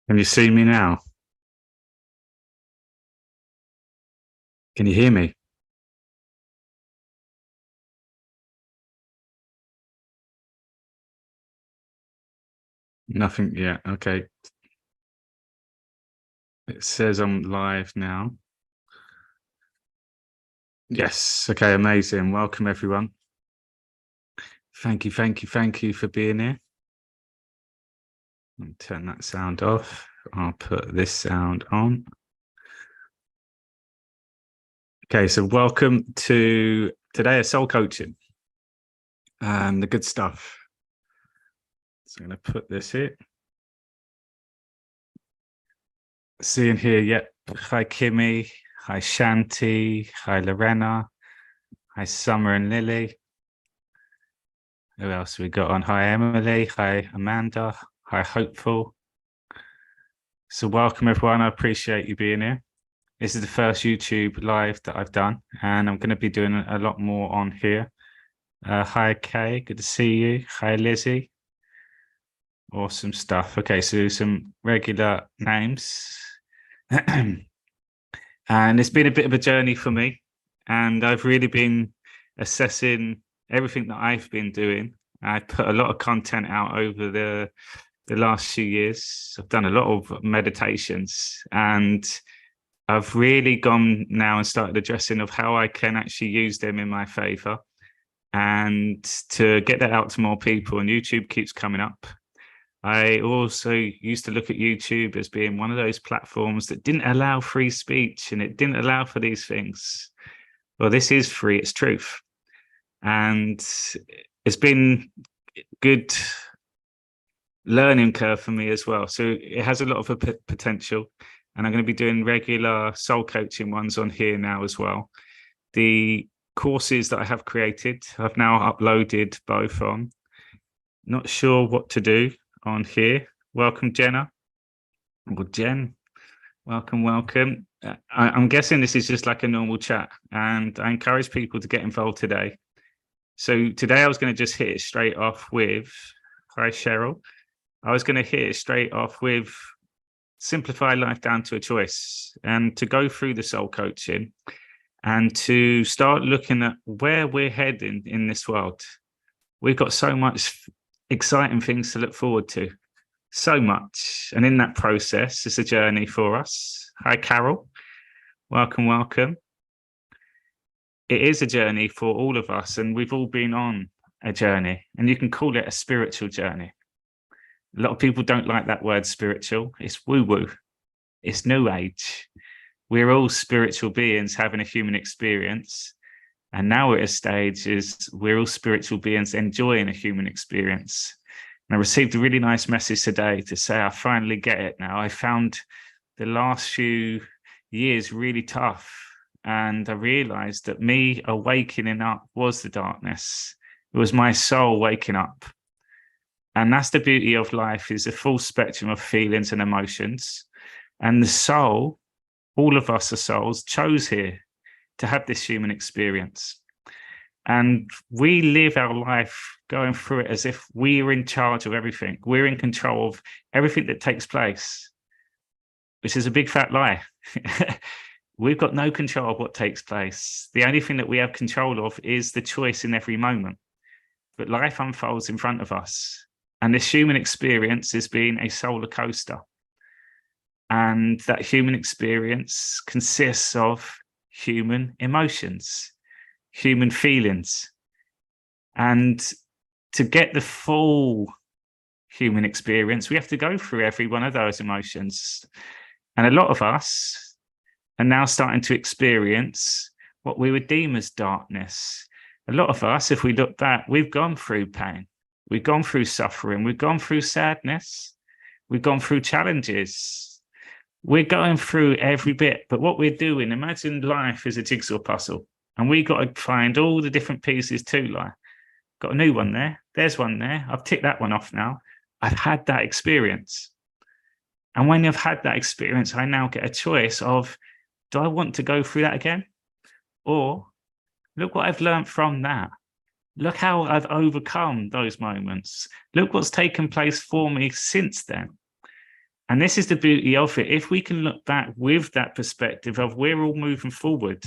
Can you see me now? Can you hear me? Nothing yet. Okay. It says I'm live now. Yes. Okay. Amazing. Welcome, everyone. Thank you. Thank you. Thank you for being here. I'll turn that sound off. I'll put this sound on. Okay. So welcome to today, soul coaching. The good stuff. So I'm going to put this here. Seeing here, yep. Hi, Kimmy. Hi, Shanti. Hi, Lorena. Hi, Summer and Lily. Who else we got on? Hi, Emily. Hi, Amanda. Hi, Hopeful. So welcome, everyone. I appreciate you being here. This is the first YouTube live that I've done, and I'm going to be doing a lot more on here. Hi, Kay. Good to see you. Hi, Lizzie. Awesome stuff. Okay, so some regular names. And it's been a bit of a journey for me, and I've really been assessing everything that I've been doing. I put a lot of content out over the last few years. I've done a lot of meditations, and I've really gone now and started addressing of how I can actually use them in my favor and to get that out to more people. And YouTube keeps coming up. I also used to look at YouTube as being one of those platforms that didn't allow free speech and it didn't allow for these things. Well, this is free, it's truth. And it's been good learning curve for me as well. So it has a lot of potential. And I'm going to be doing regular soul coaching ones on here now as well. The courses that I have created, I've now uploaded both on. Not sure what to do on here. Welcome, Jenna. Well, Jen, welcome, welcome. I'm guessing this is just like a normal chat, and I encourage people to get involved today. So today I was going to just hit it straight off with, hi, Cheryl. I was going to hit it straight off with simplify life down to a choice, and to go through the soul coaching and to start looking at where we're heading in this world. We've got so much exciting things to look forward to, so much. And in that process, it's a journey for us. Hi, Carol. Welcome, welcome. It is a journey for all of us, and we've all been on a journey, and you can call it a spiritual journey. A lot of people don't like that word spiritual. It's woo-woo. It's new age. We're all spiritual beings having a human experience. And now we're at a stage is we're all spiritual beings enjoying a human experience. And I received a really nice message today to say, I finally get it now. I found the last few years really tough. And I realized that me awakening up was the darkness. It was my soul waking up. And that's the beauty of life, is a full spectrum of feelings and emotions. And the soul, all of us are souls, chose here to have this human experience. And we live our life going through it as if we are in charge of everything. We're in control of everything that takes place, which is a big fat lie. We've got no control of what takes place. The only thing that we have control of is the choice in every moment. But life unfolds in front of us. And this human experience has been a solar coaster. And that human experience consists of human emotions, human feelings. And to get the full human experience, we have to go through every one of those emotions. And a lot of us are now starting to experience what we would deem as darkness. A lot of us, if we look back, we've gone through pain. We've gone through suffering. We've gone through sadness. We've gone through challenges. We're going through every bit. But what we're doing, imagine life is a jigsaw puzzle. And we got to find all the different pieces to life. Got a new one there. There's one there. I've ticked that one off now. I've had that experience. And when I've had that experience, I now get a choice of, do I want to go through that again? Or look what I've learned from that. Look how I've overcome those moments. Look what's taken place for me since then. And this is the beauty of it. If we can look back with that perspective of we're all moving forward,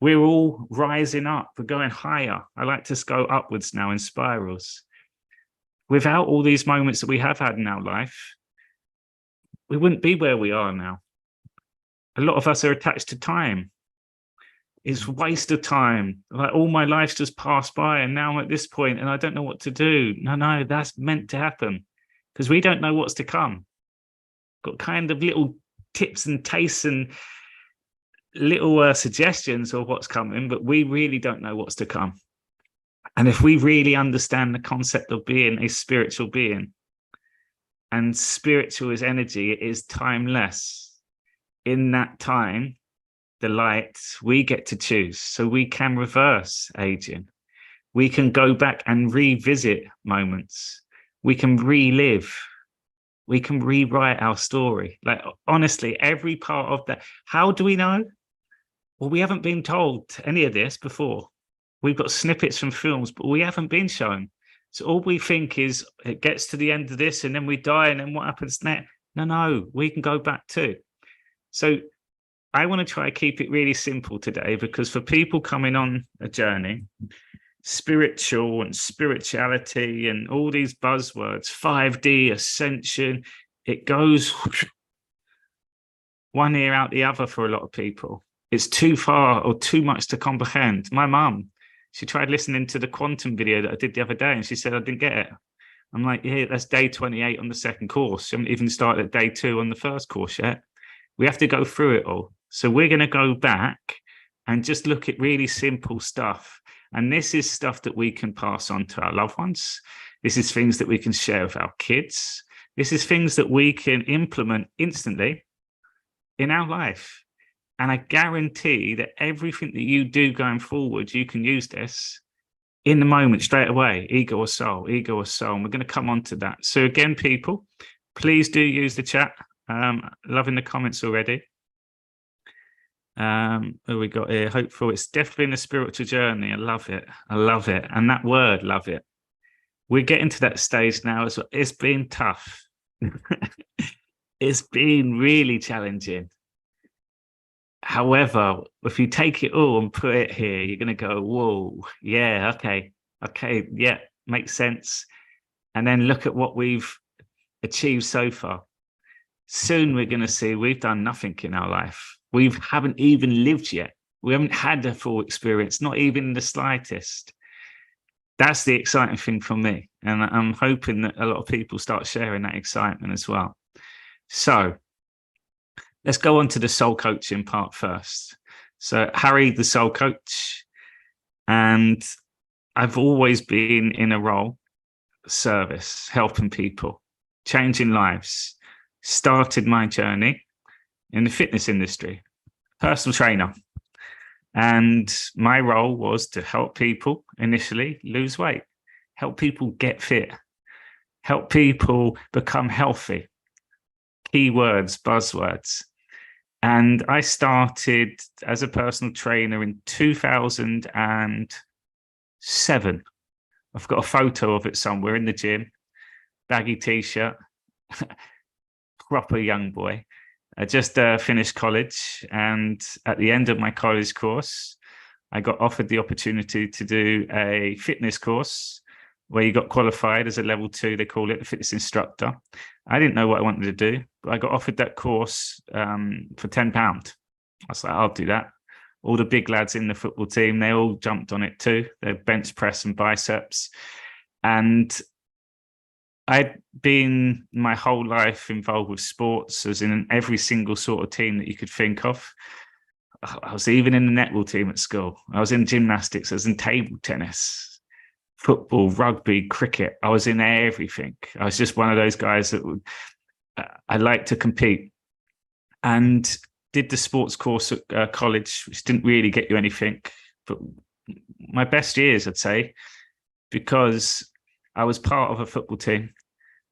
we're all rising up, we're going higher. I like to go upwards now in spirals. Without all these moments that we have had in our life, we wouldn't be where we are now. A lot of us are attached to time. It's a waste of time. Like all my life's just passed by and now I'm at this point and I don't know what to do. No, that's meant to happen because we don't know what's to come. Got kind of little tips and tastes and little suggestions of what's coming, but we really don't know what's to come. And if we really understand the concept of being a spiritual being, and spiritual is energy, it is timeless. In that time, the light, we get to choose. So we can reverse aging. We can go back and revisit moments. We can relive. We can rewrite our story. Like, honestly, every part of that. How do we know? Well, we haven't been told any of this before. We've got snippets from films, but we haven't been shown. So all we think is it gets to the end of this and then we die and then what happens next? No, we can go back too. So I want to try to keep it really simple today because for people coming on a journey, spiritual and spirituality and all these buzzwords, 5D, ascension, it goes one ear out the other for a lot of people. It's too far or too much to comprehend. My mum, she tried listening to the quantum video that I did the other day and she said, I didn't get it. I'm like, yeah, that's day 28 on the second course. I haven't even started at day 2 on the first course yet. We have to go through it all. So we're going to go back and just look at really simple stuff. And this is stuff that we can pass on to our loved ones. This is things that we can share with our kids. This is things that we can implement instantly in our life. And I guarantee that everything that you do going forward, you can use this in the moment straight away, ego or soul, ego or soul. And we're going to come on to that. So again, people, please do use the chat. Loving the comments already. What we got here? Hopeful. It's definitely in a spiritual journey. I love it. I love it. And that word, love it. We're getting to that stage now as well. It's been tough. It's been really challenging. However, if you take it all and put it here, you're going to go, whoa, yeah, okay, yeah, makes sense. And then look at what we've achieved so far. Soon we're going to see we've done nothing in our life. We haven't even lived yet. We haven't had a full experience, not even the slightest. That's the exciting thing for me. And I'm hoping that a lot of people start sharing that excitement as well. So let's go on to the soul coaching part first. So Harry, the soul coach, and I've always been in a role, service, helping people, changing lives. Started my journey in the fitness industry, personal trainer. And my role was to help people initially lose weight, help people get fit, help people become healthy. Keywords, buzzwords. And I started as a personal trainer in 2007. I've got a photo of it somewhere in the gym, baggy t-shirt, proper young boy. I just finished college, and at the end of my college course, I got offered the opportunity to do a fitness course where you got qualified as a level 2, they call it, a fitness instructor. I didn't know what I wanted to do, but I got offered that course for £10. I was like, I'll do that. All the big lads in the football team, they all jumped on it too. They're bench press and biceps. And I'd been my whole life involved with sports, as in every single sort of team that you could think of. I was even in the netball team at school. I was in gymnastics, I was in table tennis, football, rugby, cricket. I was in everything. I was just one of those guys that would, I like to compete, and did the sports course at college, which didn't really get you anything, but my best years, I'd say, because I was part of a football team.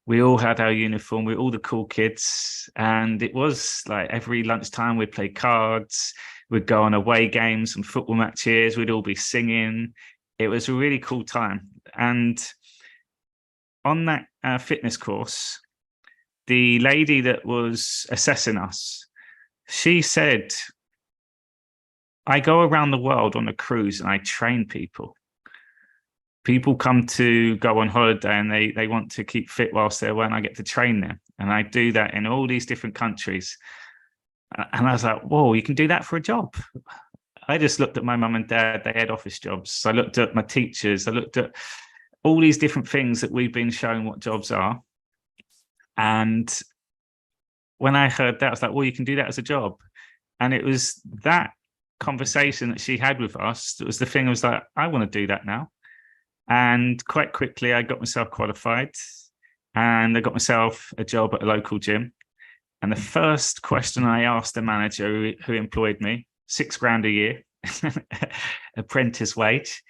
We all had our uniform. We were all the cool kids. And it was like every lunchtime we'd play cards. We'd go on away games and football matches. We'd all be singing. It was a really cool time. And on that fitness course, the lady that was assessing us, she said, I go around the world on a cruise and I train people. People come to go on holiday and they want to keep fit whilst they're away, and I get to train them. And I do that in all these different countries. And I was like, whoa, you can do that for a job. I just looked at my mum and dad, they had office jobs. I looked at my teachers. I looked at all these different things that we've been shown what jobs are. And when I heard that, I was like, well, you can do that as a job. And it was that conversation that she had with us that was the thing. I was like, I want to do that now. And quite quickly, I got myself qualified and I got myself a job at a local gym. And the first question I asked the manager who employed me, £6,000 a year, apprentice wage,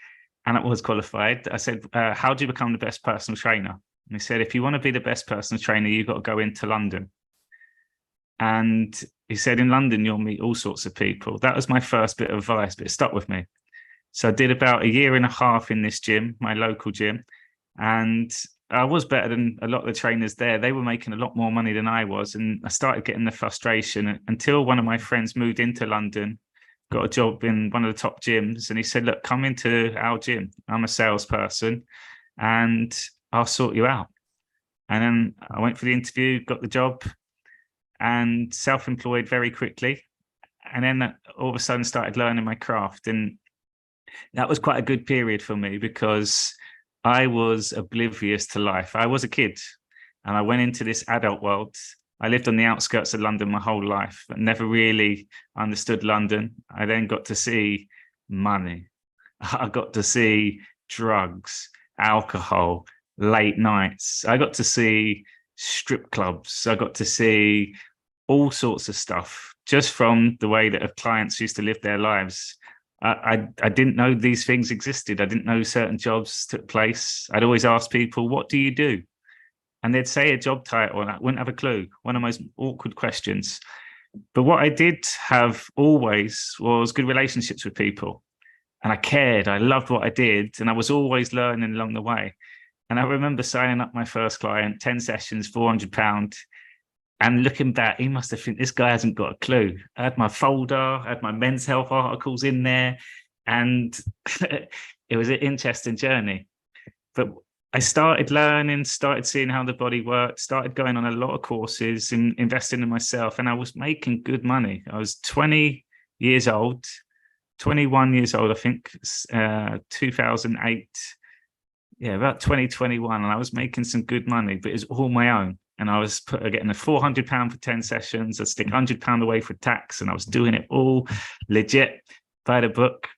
and I was qualified. I said, how do you become the best personal trainer? And he said, if you want to be the best personal trainer, you've got to go into London. And he said, in London, you'll meet all sorts of people. That was my first bit of advice, but it stuck with me. So I did about a year and a half in this gym, my local gym, and I was better than a lot of the trainers there. They were making a lot more money than I was, and I started getting the frustration until one of my friends moved into London, got a job in one of the top gyms, and he said, look, come into our gym. I'm a salesperson, and I'll sort you out. And then I went for the interview, got the job, and self-employed very quickly. And then all of a sudden started learning my craft. And that was quite a good period for me because I was oblivious to life. I was a kid and I went into this adult world. I lived on the outskirts of London my whole life, but never really understood London. I then got to see money. I got to see drugs, alcohol, late nights. I got to see strip clubs. I got to see all sorts of stuff just from the way that clients used to live their lives. I didn't know these things existed. I didn't know certain jobs took place. I'd always ask people, what do you do? And they'd say a job title and I wouldn't have a clue. One of the most awkward questions. But what I did have always was good relationships with people. And I cared. I loved what I did. And I was always learning along the way. And I remember signing up my first client, 10 sessions, £400. And looking back, he must have think this guy hasn't got a clue. I had my folder, I had my men's health articles in there, and it was an interesting journey. But I started learning, started seeing how the body worked, started going on a lot of courses and investing in myself, and I was making good money. I was 20 years old, 21 years old, I think, 2008. Yeah, about 2021, and I was making some good money, but it was all my own. And I was getting a £400 for 10 sessions. I'd stick £100 away for tax, and I was doing it all legit by the book.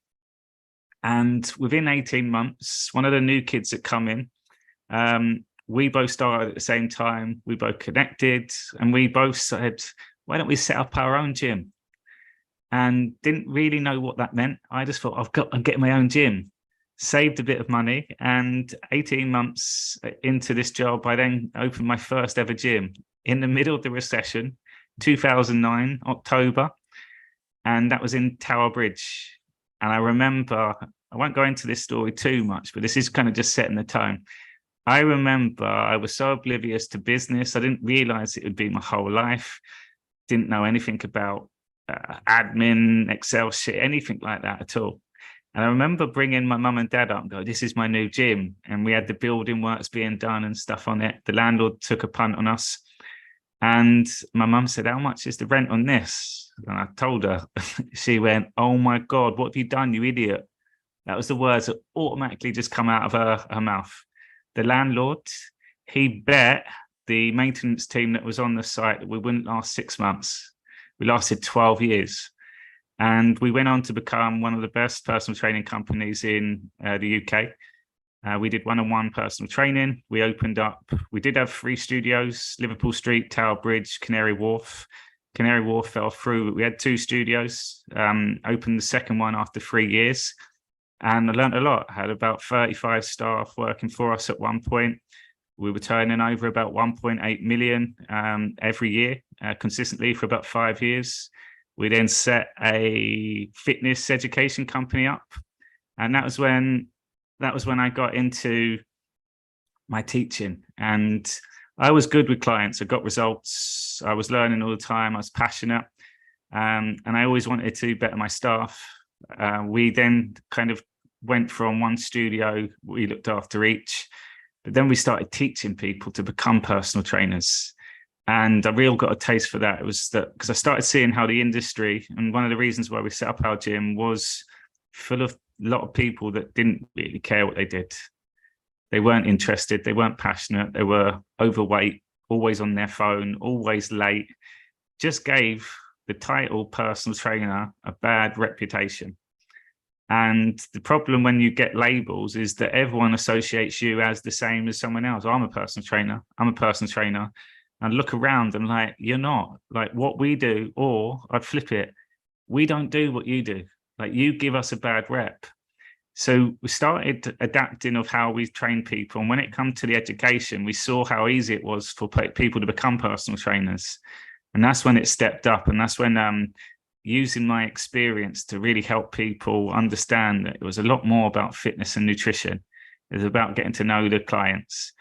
And within 18 months, one of the new kids that come in, we both started at the same time. We both connected, and we both said, why don't we set up our own gym? And didn't really know what that meant. I just thought, I'm getting my own gym. Saved a bit of money, and 18 months into this job, I then opened my first ever gym in the middle of the recession, 2009, October, and that was in Tower Bridge. And I remember, I won't go into this story too much, but this is kind of just setting the tone. I remember I was so oblivious to business. I didn't realize it would be my whole life. Didn't know anything about admin, Excel shit, anything like that at all. And I remember bringing my mum and dad up and go, this is my new gym. And we had the building works being done and stuff on it. The landlord took a punt on us. And my mum said, how much is the rent on this? And I told her. She went, oh my God, what have you done, you idiot? That was the words that automatically just come out of her mouth. The landlord, he bet the maintenance team that was on the site that we wouldn't last 6 months. We lasted 12 years. And we went on to become one of the best personal training companies in the UK. We did one-on-one personal training. We opened up, we did have 3 studios, Liverpool Street, Tower Bridge, Canary Wharf. Canary Wharf fell through, but we had 2 studios, opened the second one after 3 years. And I learned a lot. I had about 35 staff working for us at one point. We were turning over about 1.8 million every year, consistently for about 5 years. We then set a fitness education company up. And that was when I got into my teaching. And I was good with clients. I got results. I was learning all the time. I was passionate. And I always wanted to better my staff. We then kind of went from one studio, we looked after each, but then we started teaching people to become personal trainers. And I really got a taste for that. It was that because I started seeing how the industry, and one of the reasons why we set up our gym was full of a lot of people that didn't really care what they did. They weren't interested. They weren't passionate. They were overweight, always on their phone, always late. Just gave the title personal trainer a bad reputation. And the problem when you get labels is that everyone associates you as the same as someone else. I'm a personal trainer. I'm a personal trainer. And look around and like, you're not. Like what we do, or I'd flip it, we don't do what you do. Like you give us a bad rep. So we started adapting of how we train people. And when it comes to the education, we saw how easy it was for people to become personal trainers. And that's when it stepped up. And that's when using my experience to really help people understand that it was a lot more about fitness and nutrition. It was about getting to know the clients,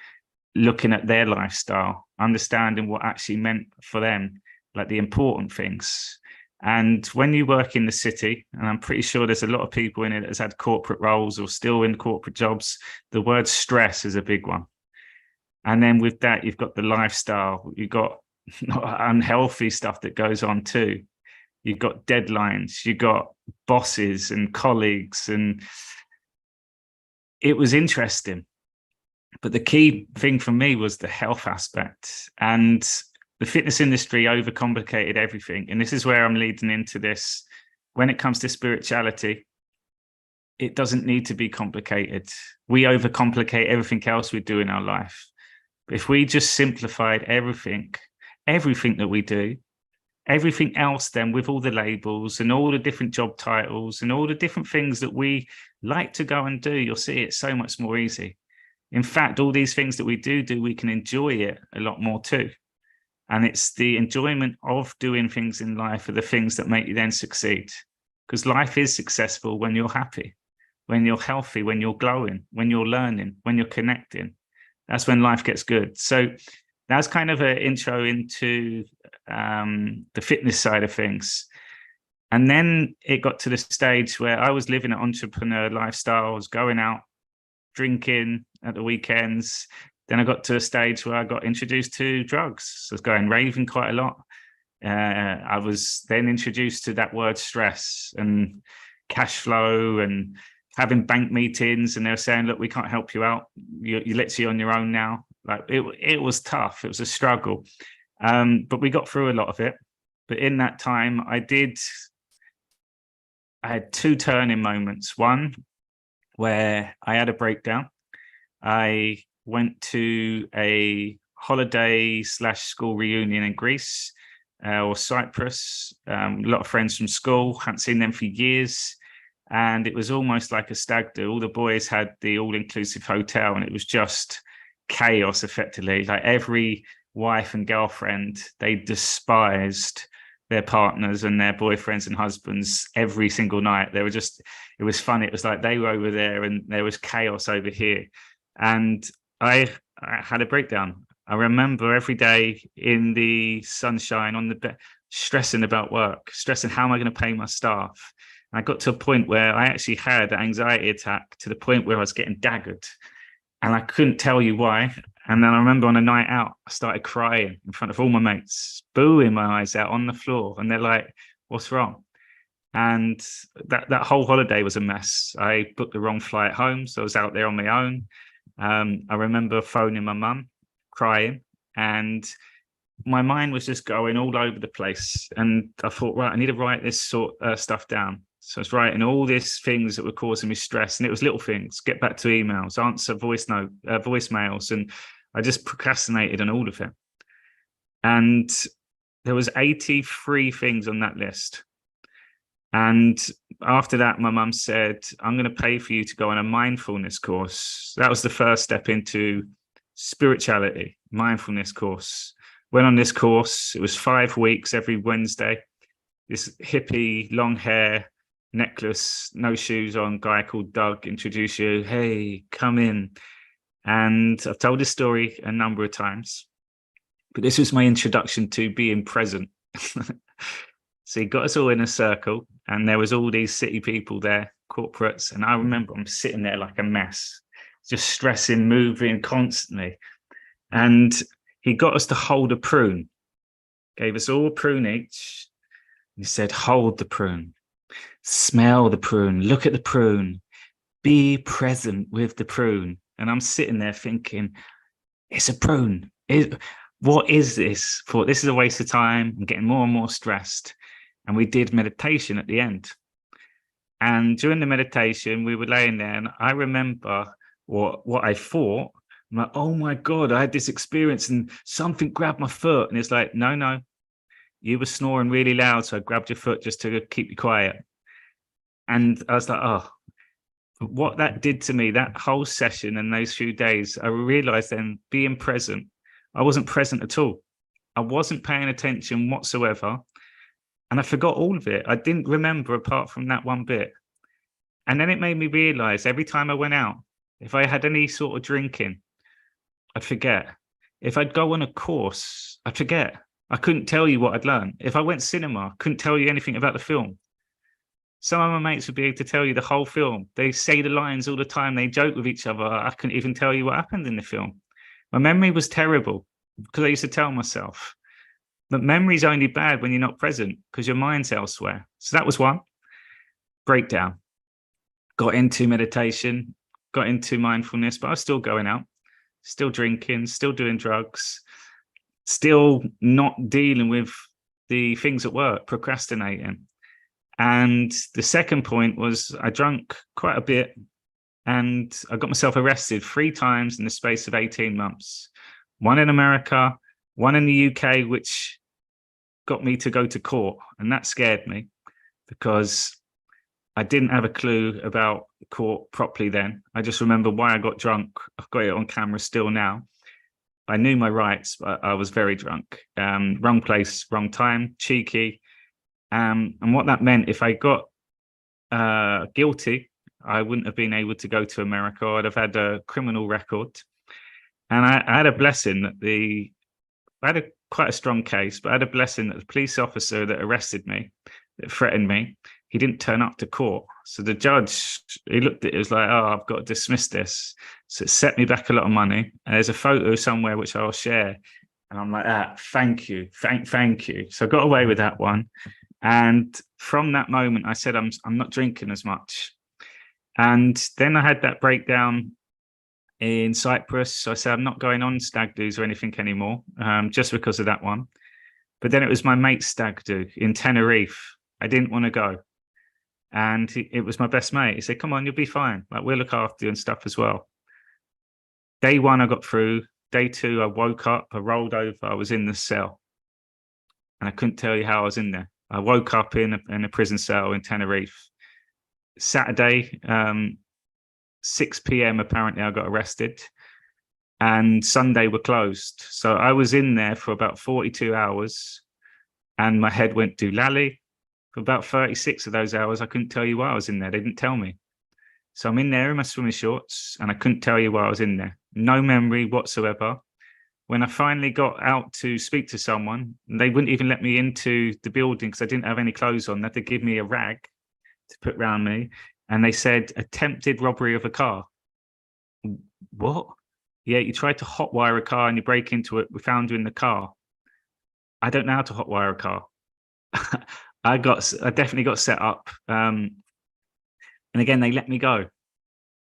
looking at their lifestyle, understanding what actually meant for them, like the important things. And when you work in the city, and I'm pretty sure there's a lot of people in it that's had corporate roles or still in corporate jobs, the word stress is a big one. And then with that, you've got the lifestyle, you've got unhealthy stuff that goes on too. You've got deadlines, you've got bosses and colleagues, and it was interesting. But the key thing for me was the health aspect, and the fitness industry overcomplicated everything. And this is where I'm leading into this. When it comes to spirituality, it doesn't need to be complicated. We overcomplicate everything else we do in our life. If we just simplified everything that we do, everything else then with all the labels and all the different job titles and all the different things that we like to go and do, you'll see it so much more easy. In fact, all these things that we do, we can enjoy it a lot more too. And it's the enjoyment of doing things in life are the things that make you then succeed. Because life is successful when you're happy, when you're healthy, when you're glowing, when you're learning, when you're connecting. That's when life gets good. So that's kind of an intro into the fitness side of things. And then it got to the stage where I was living an entrepreneur lifestyle. I was going out, drinking at the weekends. Then I got to a stage where I got introduced to drugs. So I was going raving quite a lot. I was then introduced to that word stress and cash flow and having bank meetings. And they were saying, look, we can't help you out. You're literally on your own now. Like it was tough. It was a struggle. But we got through a lot of it. But in that time, I had two turning moments. One, where I had a breakdown. I went to a holiday / school reunion in Greece or Cyprus. A lot of friends from school, hadn't seen them for years. And it was almost like a stag do. All the boys had the all-inclusive hotel, and it was just chaos, effectively. Like every wife and girlfriend, they despised their partners and their boyfriends and husbands every single night. They were just, it was funny. It was like they were over there and there was chaos over here. And I had a breakdown. I remember every day in the sunshine on the bed, stressing about work, stressing how am I going to pay my staff. And I got to a point where I actually had an anxiety attack to the point where I was getting daggered. And I couldn't tell you why. And then I remember on a night out, I started crying in front of all my mates, booing my eyes out on the floor. And they're like, what's wrong? And that whole holiday was a mess. I booked the wrong flight home, so I was out there on my own. I remember phoning my mum, crying, and my mind was just going all over the place. And I thought, right, I need to write this sort of stuff down. So I was writing all these things that were causing me stress, and it was little things: get back to emails, answer voicemails, and I just procrastinated on all of it. And there was 83 things on that list. And after that, my mum said, I'm going to pay for you to go on a mindfulness course. That was the first step into spirituality, mindfulness course. Went on this course. It was 5 weeks every Wednesday. This hippie, long hair, necklace, no shoes on guy called Doug introduced you. Hey, come in. And I've told this story a number of times. But this was my introduction to being present. So he got us all in a circle, and there was all these city people there, corporates, and I remember I'm sitting there like a mess, just stressing, moving constantly. And he got us to hold a prune, gave us all a prune each. He said, hold the prune, smell the prune, look at the prune, be present with the prune. And I'm sitting there thinking, it's a prune. What is this? For this is a waste of time. I'm getting more and more stressed. And we did meditation at the end. And during the meditation, we were laying there, and I remember what I thought. I'm like, oh my God, I had this experience and something grabbed my foot. And it's like, no, you were snoring really loud. So I grabbed your foot just to keep you quiet. And I was like, oh, what that did to me, that whole session and those few days, I realized then being present, I wasn't present at all. I wasn't paying attention whatsoever. And I forgot all of it. I didn't remember apart from that one bit. And then it made me realize every time I went out, if I had any sort of drinking, I'd forget. If I'd go on a course, I'd forget. I couldn't tell you what I'd learned. If I went cinema, I couldn't tell you anything about the film. Some of my mates would be able to tell you the whole film. They say the lines all the time. They joke with each other. I couldn't even tell you what happened in the film. My memory was terrible because I used to tell myself. But memory's only bad when you're not present because your mind's elsewhere. So that was one. Breakdown. Got into meditation, got into mindfulness, but I was still going out, still drinking, still doing drugs, still not dealing with the things at work, procrastinating. And the second point was I drank quite a bit, and I got myself arrested 3 times in the space of 18 months. One in America, one in the UK, which got me to go to court. And that scared me because I didn't have a clue about court properly then. I just remember why I got drunk. I've got it on camera still now. I knew my rights, but I was very drunk. Wrong place, wrong time, cheeky. And what that meant, if I got guilty, I wouldn't have been able to go to America. I'd have had a criminal record. And I had a blessing that I had quite a strong case, but I had a blessing that the police officer that arrested me, that threatened me, he didn't turn up to court. So the judge, he looked at it, was like, oh, I've got to dismiss this. So it set me back a lot of money. And there's a photo somewhere which I'll share. And I'm like, thank you, thank you. So I got away with that one. And from that moment, I said, I'm not drinking as much. And then I had that breakdown in Cyprus. So I said, I'm not going on stag do's or anything anymore, just because of that one. But then it was my mate's stag do in Tenerife. I didn't want to go. And it was my best mate. He said, come on, you'll be fine. Like, we'll look after you and stuff as well. Day 1, I got through. Day 2, I woke up, I rolled over, I was in the cell. And I couldn't tell you how I was in there. I woke up in a prison cell in Tenerife. Saturday, 6 p.m, apparently I got arrested. And Sunday were closed. So I was in there for about 42 hours. And my head went doolally. For about 36 of those hours, I couldn't tell you why I was in there. They didn't tell me. So I'm in there in my swimming shorts, and I couldn't tell you why I was in there. No memory whatsoever. When I finally got out to speak to someone, they wouldn't even let me into the building because I didn't have any clothes on. They had to give me a rag to put around me. And they said, attempted robbery of a car. What? Yeah, you tried to hotwire a car and you break into it. We found you in the car. I don't know how to hotwire a car. I definitely got set up. And again, they let me go.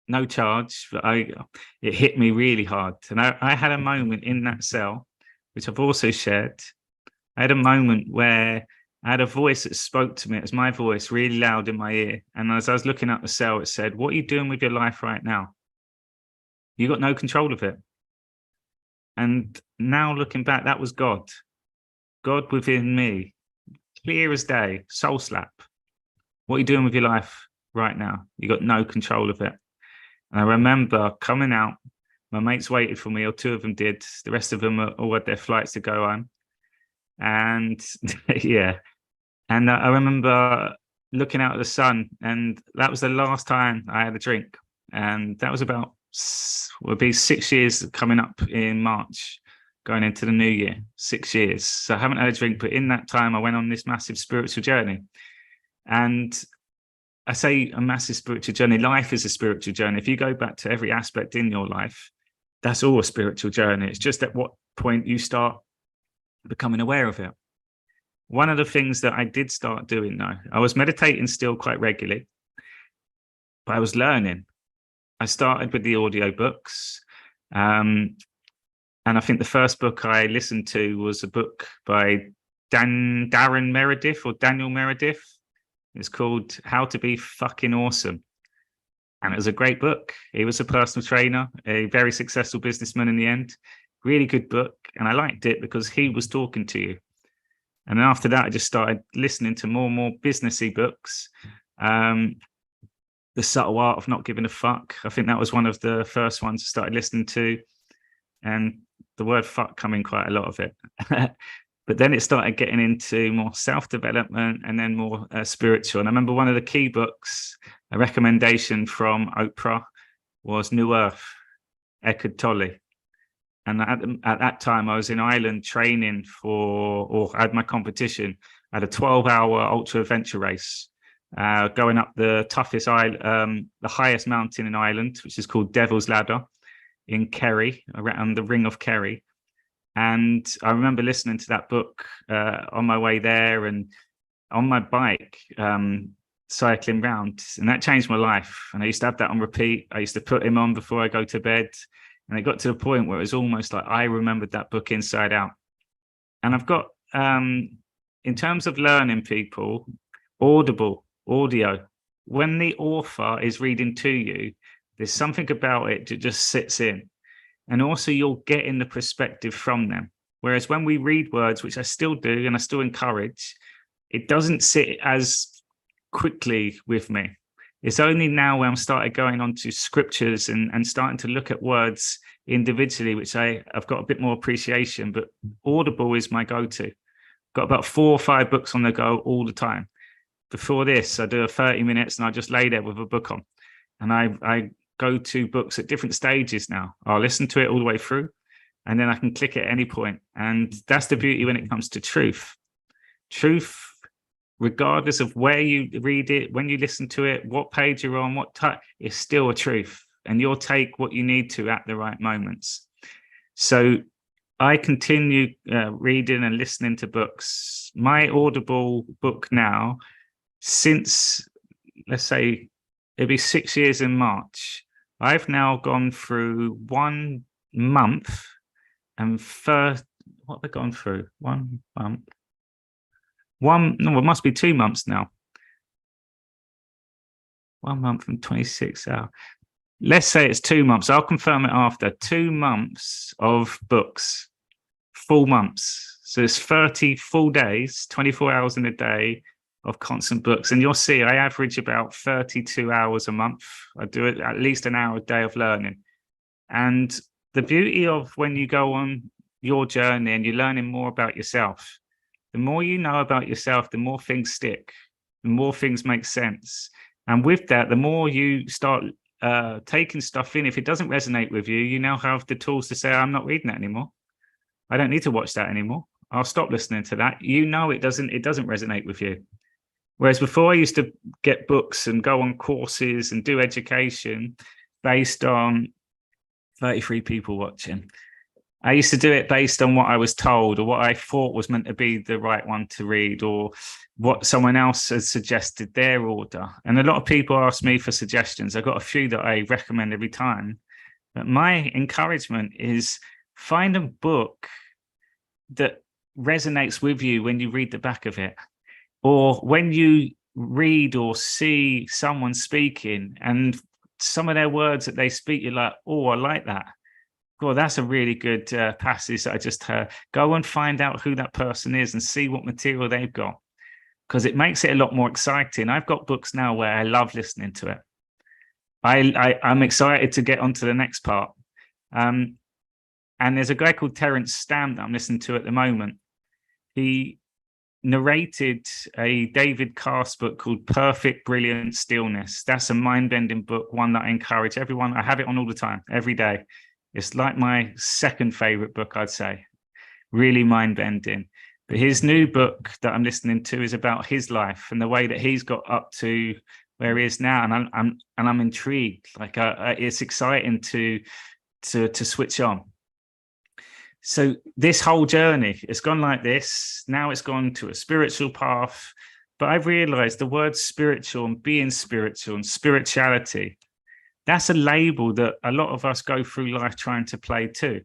No charge, but it hit me really hard. And I had a moment in that cell, which I've also shared. I had a moment where I had a voice that spoke to me. It was my voice, really loud in my ear. And as I was looking at the cell, it said, what are you doing with your life right now? You got no control of it. And now looking back, that was God. God within me, clear as day, soul slap. What are you doing with your life right now? You got no control of it. And I remember coming out, my mates waited for me, or 2 of them did. The rest of them all had their flights to go on. And yeah. And I remember looking out at the sun, and that was the last time I had a drink. And that was about, would be 6 years coming up in March, going into the new year, 6 years. So I haven't had a drink, but in that time, I went on this massive spiritual journey. And I say a massive spiritual journey. Life is a spiritual journey. If you go back to every aspect in your life, that's all a spiritual journey. It's just at what point you start becoming aware of it. One of the things that I did start doing, though, I was meditating still quite regularly, but I was learning. I started with the audiobooks. And I think the first book I listened to was a book by Darren Meredith or Daniel Meredith. It's called How to Be Fucking Awesome. And it was a great book. He was a personal trainer, a very successful businessman in the end. Really good book. And I liked it because he was talking to you. And then after that, I just started listening to more and more businessy books. The Subtle Art of Not Giving a Fuck. I think that was one of the first ones I started listening to. And the word fuck come in quite a lot of it. But then it started getting into more self-development and then more spiritual. And I remember one of the key books, a recommendation from Oprah, was New Earth, Eckhart Tolle. And at that time, I was in Ireland training or I had my competition. I had a 12-hour ultra adventure race, going up the highest mountain in Ireland, which is called Devil's Ladder in Kerry, around the Ring of Kerry. And I remember listening to that book on my way there and on my bike, cycling round. And that changed my life. And I used to have that on repeat. I used to put him on before I go to bed. And it got to the point where it was almost like I remembered that book inside out. And I've got, in terms of learning people, audio, when the author is reading to you, there's something about it that just sits in. And also you're getting the perspective from them. Whereas when we read words, which I still do and I still encourage, it doesn't sit as quickly with me. It's only now when I'm started going on to scriptures and starting to look at words individually, which I've got a bit more appreciation, but Audible is my go-to. Got about 4 or 5 books on the go all the time. Before this, I do a 30 minutes and I just lay there with a book on. And I go to books at different stages now. I'll listen to it all the way through and then I can click at any point. And that's the beauty when it comes to truth. Truth, regardless of where you read it, when you listen to it, what page you're on, what type, it's still a truth. And you'll take what you need to at the right moments. So I continue reading and listening to books. My Audible book now, since, let's say, it'll be 6 years in March, I've now gone through 1 month and what have I gone through? 1 month. No, it must be 2 months now. 1 month and 26 hours. Let's say it's 2 months. I'll confirm it after. 2 months of books, full months. So it's 30 full days, 24 hours in a day of constant books. And you'll see I average about 32 hours a month. I do it at least an hour a day of learning. And the beauty of when you go on your journey and you're learning more about yourself, the more you know about yourself, the more things stick, the more things make sense. And with that, the more you start taking stuff in. If it doesn't resonate with you, you now have the tools to say, I'm not reading that anymore. I don't need to watch that anymore. I'll stop listening to that. You know, it doesn't resonate with you. Whereas before I used to get books and go on courses and do education based on 33 people watching. I used to do it based on what I was told or what I thought was meant to be the right one to read or what someone else has suggested their order. And a lot of people ask me for suggestions. I've got a few that I recommend every time. But my encouragement is find a book that resonates with you when you read the back of it. Or when you read or see someone speaking and some of their words that they speak, you're like, oh, I like that. Well, that's a really good passage that I just heard. Go and find out who that person is and see what material they've got, because it makes it a lot more exciting. I've got books now where I love listening to it. I'm excited to get on to the next part. And there's a guy called Terence Stamp that I'm listening to at the moment. He narrated a David Cast book called Perfect Brilliant Stillness. That's a mind-bending book, one that I encourage everyone. I have it on all the time, every day. It's like my second favorite book, I'd say. really mind-bending. But his new book that I'm listening to is about his life and the way that he's got up to where he is now, and I'm intrigued. Like it's exciting to switch on. So this whole journey, it's gone like this. Now it's gone to a spiritual path. But I've realized the word spiritual and being spiritual and spirituality, that's a label that a lot of us go through life trying to play too.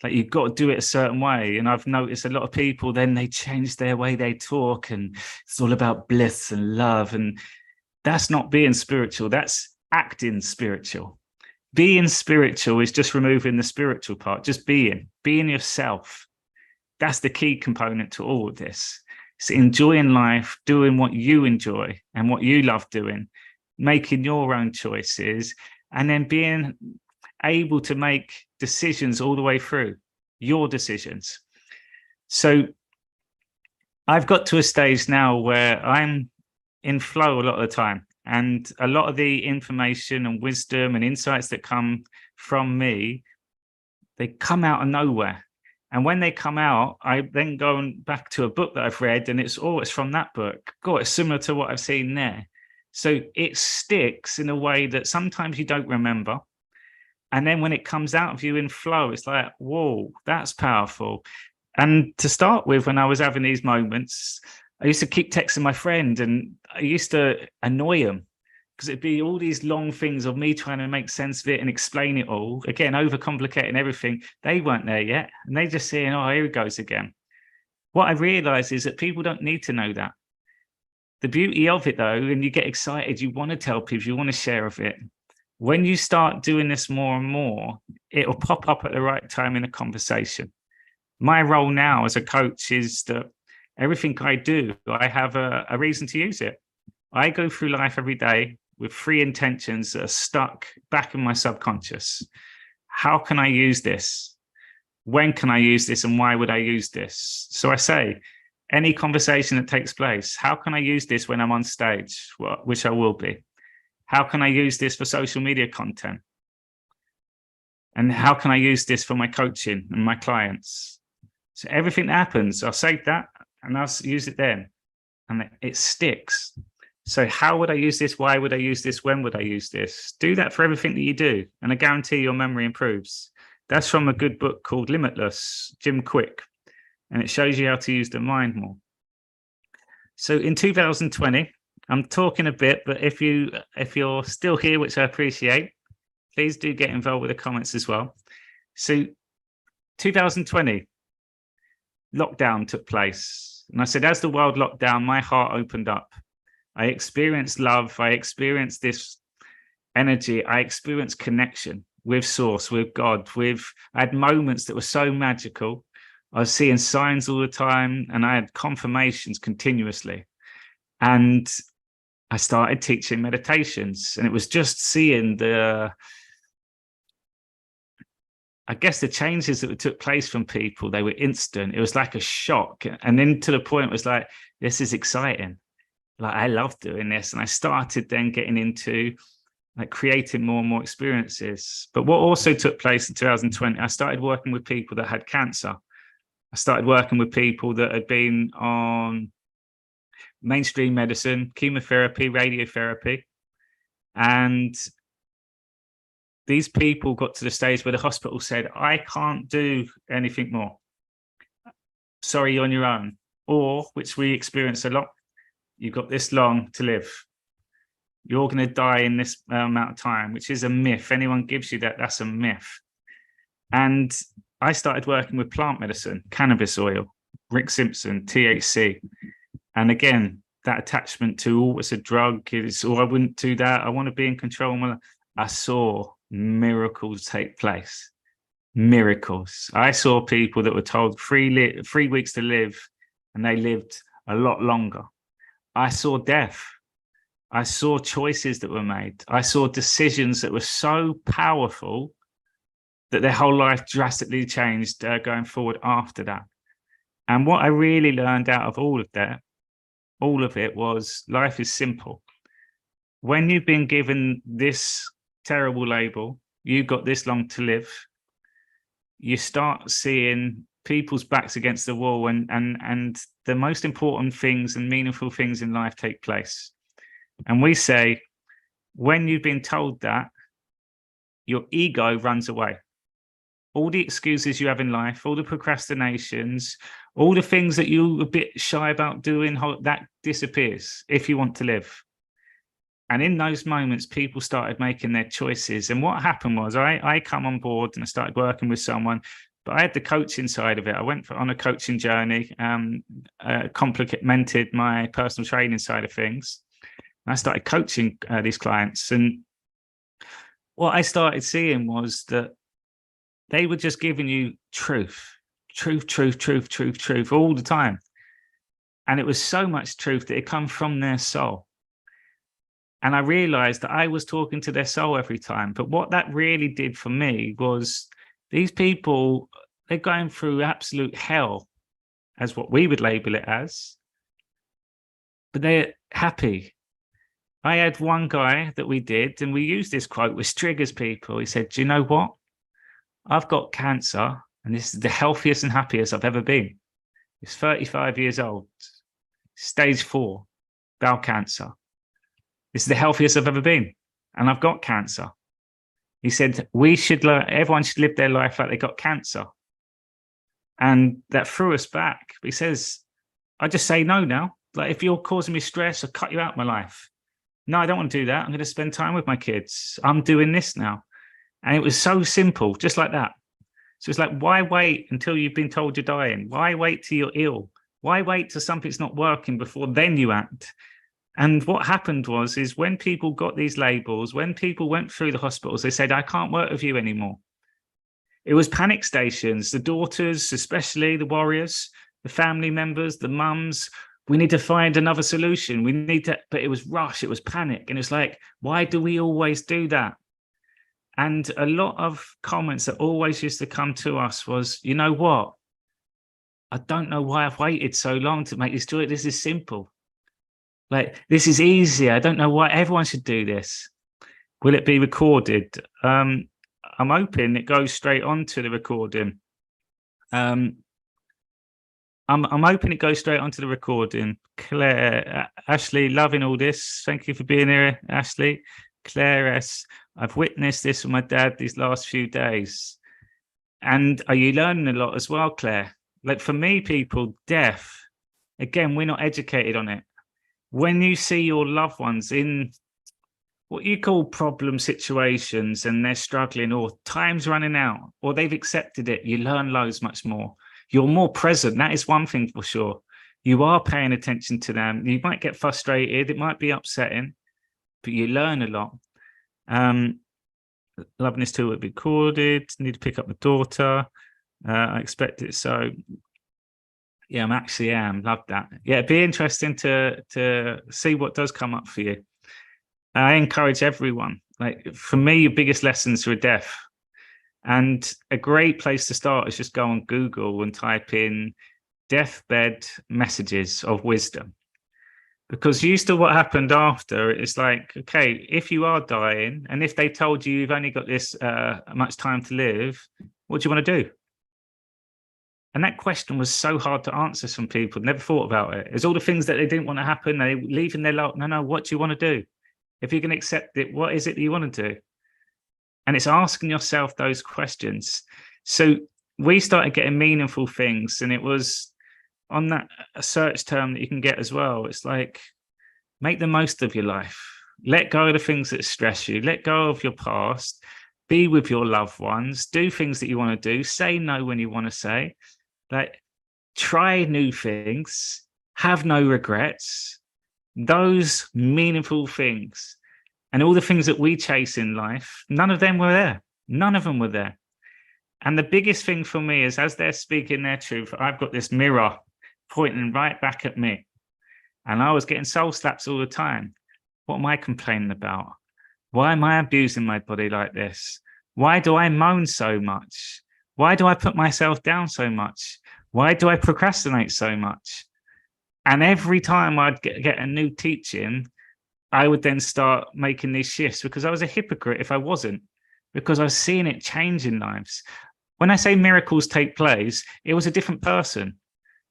Like you've got to do it a certain way. And I've noticed a lot of people, then they change their way they talk, and it's all about bliss and love. And that's not being spiritual. That's acting spiritual. Being spiritual is just removing the spiritual part, just being yourself. That's the key component to all of this. It's enjoying life, doing what you enjoy and what you love doing, making your own choices, and then being able to make decisions all the way through, your decisions. So I've got to a stage now where I'm in flow a lot of the time. And a lot of the information and wisdom and insights that come from me, they come out of nowhere. And when they come out, I then go back to a book that I've read, and it's from that book. God, it's similar to what I've seen there. So it sticks in a way that sometimes you don't remember. And then when it comes out of you in flow, it's like, whoa, that's powerful. And to start with, when I was having these moments, I used to keep texting my friend, and I used to annoy him because it'd be all these long things of me trying to make sense of it and explain it all. Again, overcomplicating everything. They weren't there yet. And they just saying, oh, here he goes again. What I realized is that people don't need to know that. The beauty of it, though, and you get excited, you want to tell people, you want to share of it. When you start doing this more and more, it'll pop up at the right time in a conversation. My role now as a coach is that everything I do, I have a reason to use it. I go through life every day with 3 intentions that are stuck back in my subconscious. How can I use this? When can I use this? And why would I use this? So I say, any conversation that takes place, how can I use this when I'm on stage, which I will be? How can I use this for social media content? And how can I use this for my coaching and my clients? So everything that happens, I'll save that and I'll use it then. And it sticks. So how would I use this? Why would I use this? When would I use this? Do that for everything that you do, and I guarantee your memory improves. That's from a good book called Limitless, Jim Quick, and it shows you how to use the mind more. So in 2020, I'm talking a bit, but if you're still here, which I appreciate, please do get involved with the comments as well. So 2020, lockdown took place. And I said, as the world locked down, my heart opened up. I experienced love. I experienced this energy. I experienced connection with Source, with God. I had moments that were so magical. I was seeing signs all the time, and I had confirmations continuously. And I started teaching meditations, and it was just seeing the changes that took place from people. They were instant. It was like a shock. And then to the point, it was like, this is exciting. Like, I love doing this. And I started then getting into like creating more and more experiences. But what also took place in 2020, I started working with people that had cancer. I started working with people that had been on mainstream medicine, chemotherapy, radiotherapy. And these people got to the stage where the hospital said, I can't do anything more. Sorry, you're on your own. Or, which we experience a lot, you've got this long to live. You're going to die in this amount of time, which is a myth. Anyone gives you that, that's a myth. And I started working with plant medicine, cannabis oil, Rick Simpson, THC. And again, that attachment to, oh, it's a drug, I wouldn't do that. I want to be in control. I saw miracles take place. Miracles. I saw people that were told 3 weeks to live, and they lived a lot longer. I saw death. I saw choices that were made. I saw decisions that were so powerful that their whole life drastically changed going forward after that. And what I really learned out of all of it was life is simple. When you've been given this terrible label, you've got this long to live, you start seeing people's backs against the wall, and the most important things and meaningful things in life take place. And we say, when you've been told that, your ego runs away. All the excuses you have in life, all the procrastinations, all the things that you're a bit shy about doing, that disappears if you want to live. And in those moments, people started making their choices. And what happened was I come on board and I started working with someone, but I had the coaching side of it. I went on a coaching journey, complemented my personal training side of things. And I started coaching these clients. And what I started seeing was that they were just giving you truth all the time. And it was so much truth that it come from their soul. And I realized that I was talking to their soul every time. But what that really did for me was these people, they're going through absolute hell, as what we would label it as, but they're happy. I had one guy that we did, and we used this quote, which triggers people. He said, do you know what? I've got cancer, and this is the healthiest and happiest I've ever been. He's 35 years old, stage 4, bowel cancer. This is the healthiest I've ever been, and I've got cancer. He said, everyone should live their life like they got cancer. And that threw us back. He says, I just say no now. Like, if you're causing me stress, I'll cut you out of my life. No, I don't want to do that. I'm going to spend time with my kids. I'm doing this now. And it was so simple, just like that. So it's like, why wait until you've been told you're dying? Why wait till you're ill? Why wait till something's not working before then you act? And what happened is when people got these labels, when people went through the hospitals, they said, I can't work with you anymore. It was panic stations, the daughters, especially the warriors, the family members, the mums. We need to find another solution. We need to, but it was rush, it was panic. And it's like, why do we always do that? And a lot of comments that always used to come to us was, you know what? I don't know why I've waited so long to make this choice. This is simple. Like, this is easy. I don't know why everyone should do this. Will it be recorded? I'm hoping it goes straight on to the recording. I'm hoping it goes straight onto the recording. Claire, Ashley, loving all this. Thank you for being here, Ashley. Claire S, I've witnessed this with my dad these last few days. And are you learning a lot as well, Claire? Like, for me, people, death, again, we're not educated on it. When you see your loved ones in what you call problem situations and they're struggling, or time's running out, or they've accepted it, you learn loads much more. You're more present. That is one thing for sure. You are paying attention to them. You might get frustrated. It might be upsetting, but you learn a lot. Loving this too would be recorded. Need to pick up my daughter. I expect it. So yeah, I'm actually am. Love that. Yeah, it'd be interesting to see what does come up for you. I encourage everyone. Like, for me, your biggest lessons are death. And a great place to start is just go on Google and type in deathbed messages of wisdom. Because used to what happened after, it's like, okay, if you are dying and if they told you you've only got this much time to live, what do you want to do? And that question was so hard to answer. Some people never thought about it. It's all the things that they didn't want to happen. They leave in their life. No, what do you want to do? If you can accept it, what is it that you want to do? And it's asking yourself those questions. So we started getting meaningful things, and it was on that search term that you can get as well. It's like, make the most of your life. Let go of the things that stress you. Let go of your past. Be with your loved ones. Do things that you want to do. Say no when you want to say. Like, try new things. Have no regrets. Those meaningful things. And all the things that we chase in life, none of them were there. None of them were there. And the biggest thing for me is, as they're speaking their truth, I've got this mirror pointing right back at me. And I was getting soul slaps all the time. What am I complaining about? Why am I abusing my body like this? Why do I moan so much? Why do I put myself down so much? Why do I procrastinate so much? And every time I'd get a new teaching, I would then start making these shifts, because I was a hypocrite if I wasn't, because I was seeing it changing lives. When I say miracles take place, it was a different person.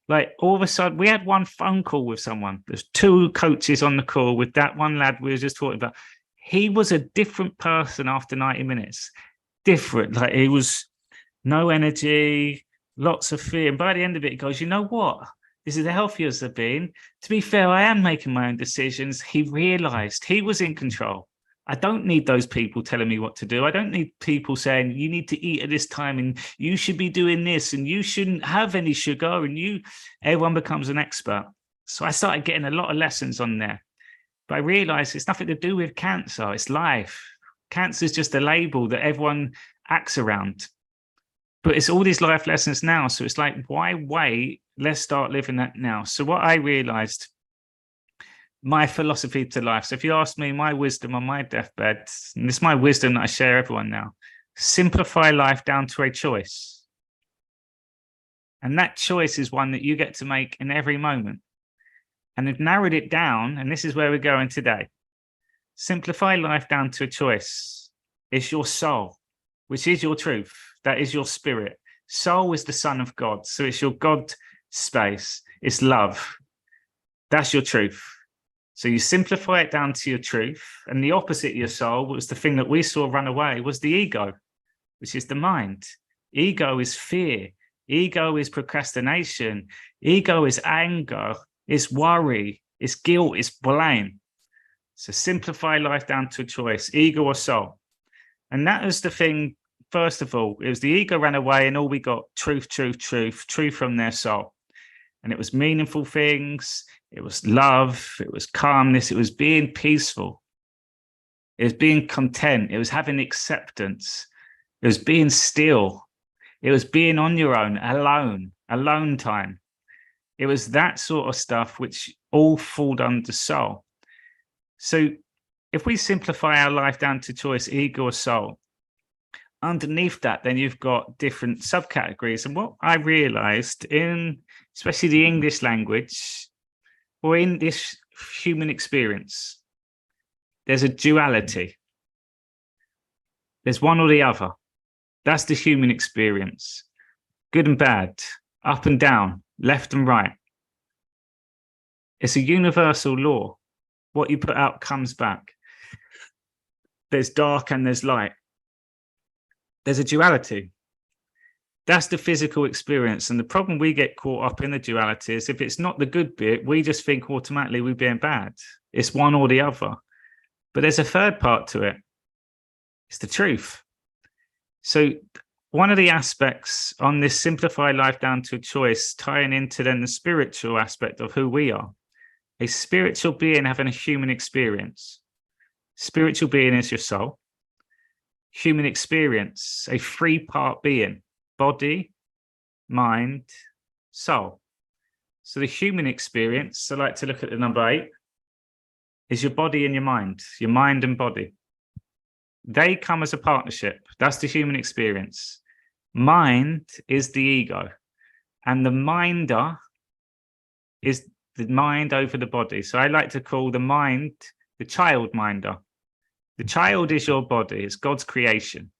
Like all of a sudden, we had one phone call with someone. There's two coaches on the call with that one lad we were just talking about. He was a different person after 90 minutes. Different. Like it was no energy, lots of fear. And by the end of it, he goes, you know what? This is the healthiest I've been. To be fair, I am making my own decisions. He realized he was in control. I don't need those people telling me what to do. I don't need people saying you need to eat at this time and you should be doing this and you shouldn't have any sugar and everyone becomes an expert. So I started getting a lot of lessons on there. But I realized it's nothing to do with cancer. It's life. Cancer is just a label that everyone acts around. But it's all these life lessons now. So it's like, why wait? Let's start living that now. So what I realized, my philosophy to life. So if you ask me my wisdom on my deathbed, and this is my wisdom that I share everyone now, simplify life down to a choice. And that choice is one that you get to make in every moment. And they've narrowed it down, and this is where we're going today. Simplify life down to a choice. It's your soul, which is your truth. That is your spirit. Soul is the Son of God. So it's your God space. It's love. That's your truth. So you simplify it down to your truth, and the opposite of your soul was the thing that we saw run away was the ego, which is the mind. Ego is fear. Ego is procrastination. Ego is anger. It's worry. It's guilt. It's blame. So simplify life down to a choice, ego or soul. And that was the thing, first of all, it was the ego ran away and all we got, truth, truth, truth, truth from their soul. And it was meaningful things. It was love. It was calmness. It was being peaceful. It was being content. It was having acceptance. It was being still. It was being on your own, alone time. It was that sort of stuff which all fall under soul. So if we simplify our life down to choice, ego or soul, underneath that, then you've got different subcategories. And what I realized in, especially the English language, or in this human experience, there's a duality. There's one or the other. That's the human experience. Good and bad, up and down, left and right. It's a universal law. What you put out comes back. There's dark and there's light. There's a duality. That's the physical experience. And the problem we get caught up in the duality is if it's not the good bit, we just think automatically we're being bad. It's one or the other. But there's a third part to it. It's the truth. So one of the aspects on this simplify life down to a choice, tying into then the spiritual aspect of who we are, a spiritual being having a human experience. Spiritual being is your soul. Human experience, a three-part being, body, mind, soul. So the human experience, I like to look at the number 8, is your body and your mind and body. They come as a partnership. That's the human experience. Mind is the ego. And the minder is the mind over the body. So I like to call the mind the child minder. The child is your body. It's God's creation.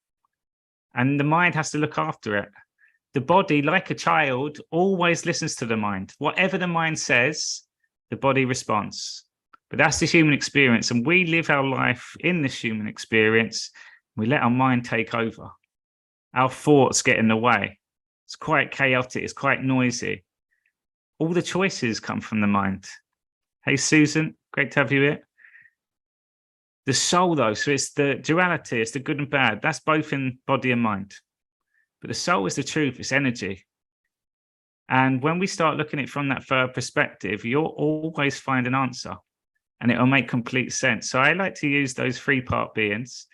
And the mind has to look after it. The body, like a child, always listens to the mind. Whatever the mind says, the body responds. But that's the human experience. And we live our life in this human experience. We let our mind take over. Our thoughts get in the way. It's quite chaotic. It's quite noisy. All the choices come from the mind. Hey, Susan, great to have you here. The soul, though, so it's the duality, it's the good and bad. That's both in body and mind. But the soul is the truth, it's energy. And when we start looking at it from that third perspective, you'll always find an answer and it'll make complete sense. So I like to use those three-part beings,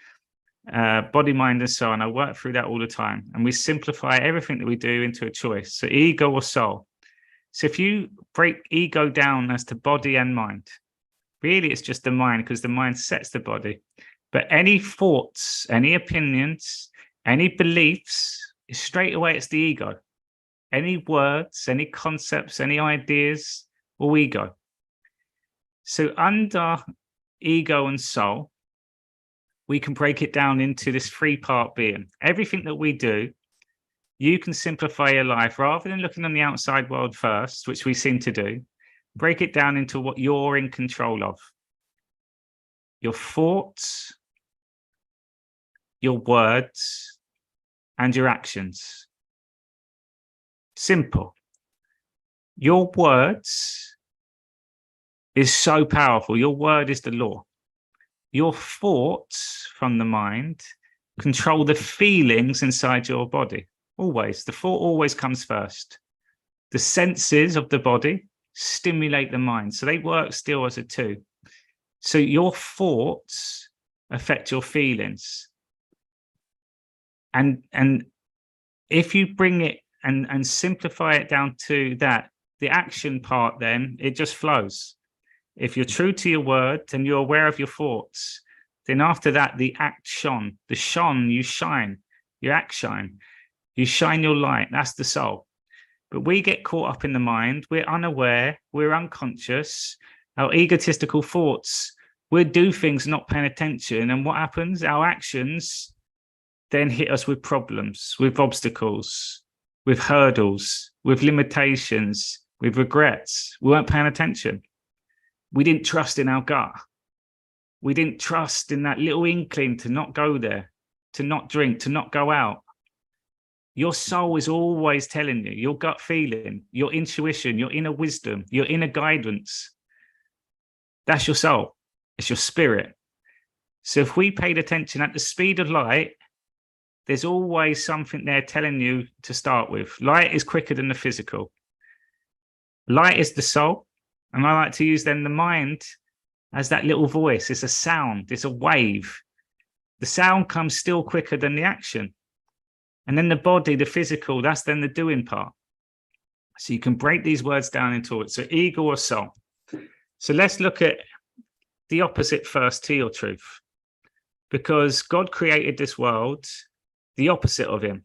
body, mind, and soul, and I work through that all the time. And we simplify everything that we do into a choice. So ego or soul. So if you break ego down as to body and mind, really it's just the mind because the mind sets the body. But any thoughts, any opinions, any beliefs, straight away it's the ego. Any words, any concepts, any ideas, all ego. So under ego and soul, we can break it down into this three-part being. Everything that we do you can simplify your life rather than looking on the outside world first, which we seem to do. Break it down into what you're in control of. Your thoughts, your words, and your actions. Simple. Your words is so powerful. Your word is the law. Your thoughts from the mind control the feelings inside your body. Always. The thought always comes first. The senses of the body stimulate the mind. So they work still as a two. So your thoughts affect your feelings. And if you bring it and simplify it down to that, the action part, then it just flows. If you're true to your word and you're aware of your thoughts, then after that, the action, the shone, you shine, your act shine, you shine your light. That's the soul. But we get caught up in the mind. We're unaware. We're unconscious. Our egotistical thoughts, we do things not paying attention. And what happens? Our actions then hit us with problems, with obstacles, with hurdles, with limitations, with regrets. We weren't paying attention. We didn't trust in our gut. We didn't trust in that little inkling to not go there, to not drink, to not go out. Your soul is always telling you, your gut feeling, your intuition, your inner wisdom, your inner guidance. That's your soul. It's your spirit. So if we paid attention at the speed of light, there's always something there telling you to start with. Light is quicker than the physical. Light is the soul. And I like to use then the mind as that little voice. It's a sound. It's a wave. The sound comes still quicker than the action. And then the body, the physical, that's then the doing part. So you can break these words down into it. So ego or soul. So let's look at the opposite first to your truth. Because God created this world, the opposite of him.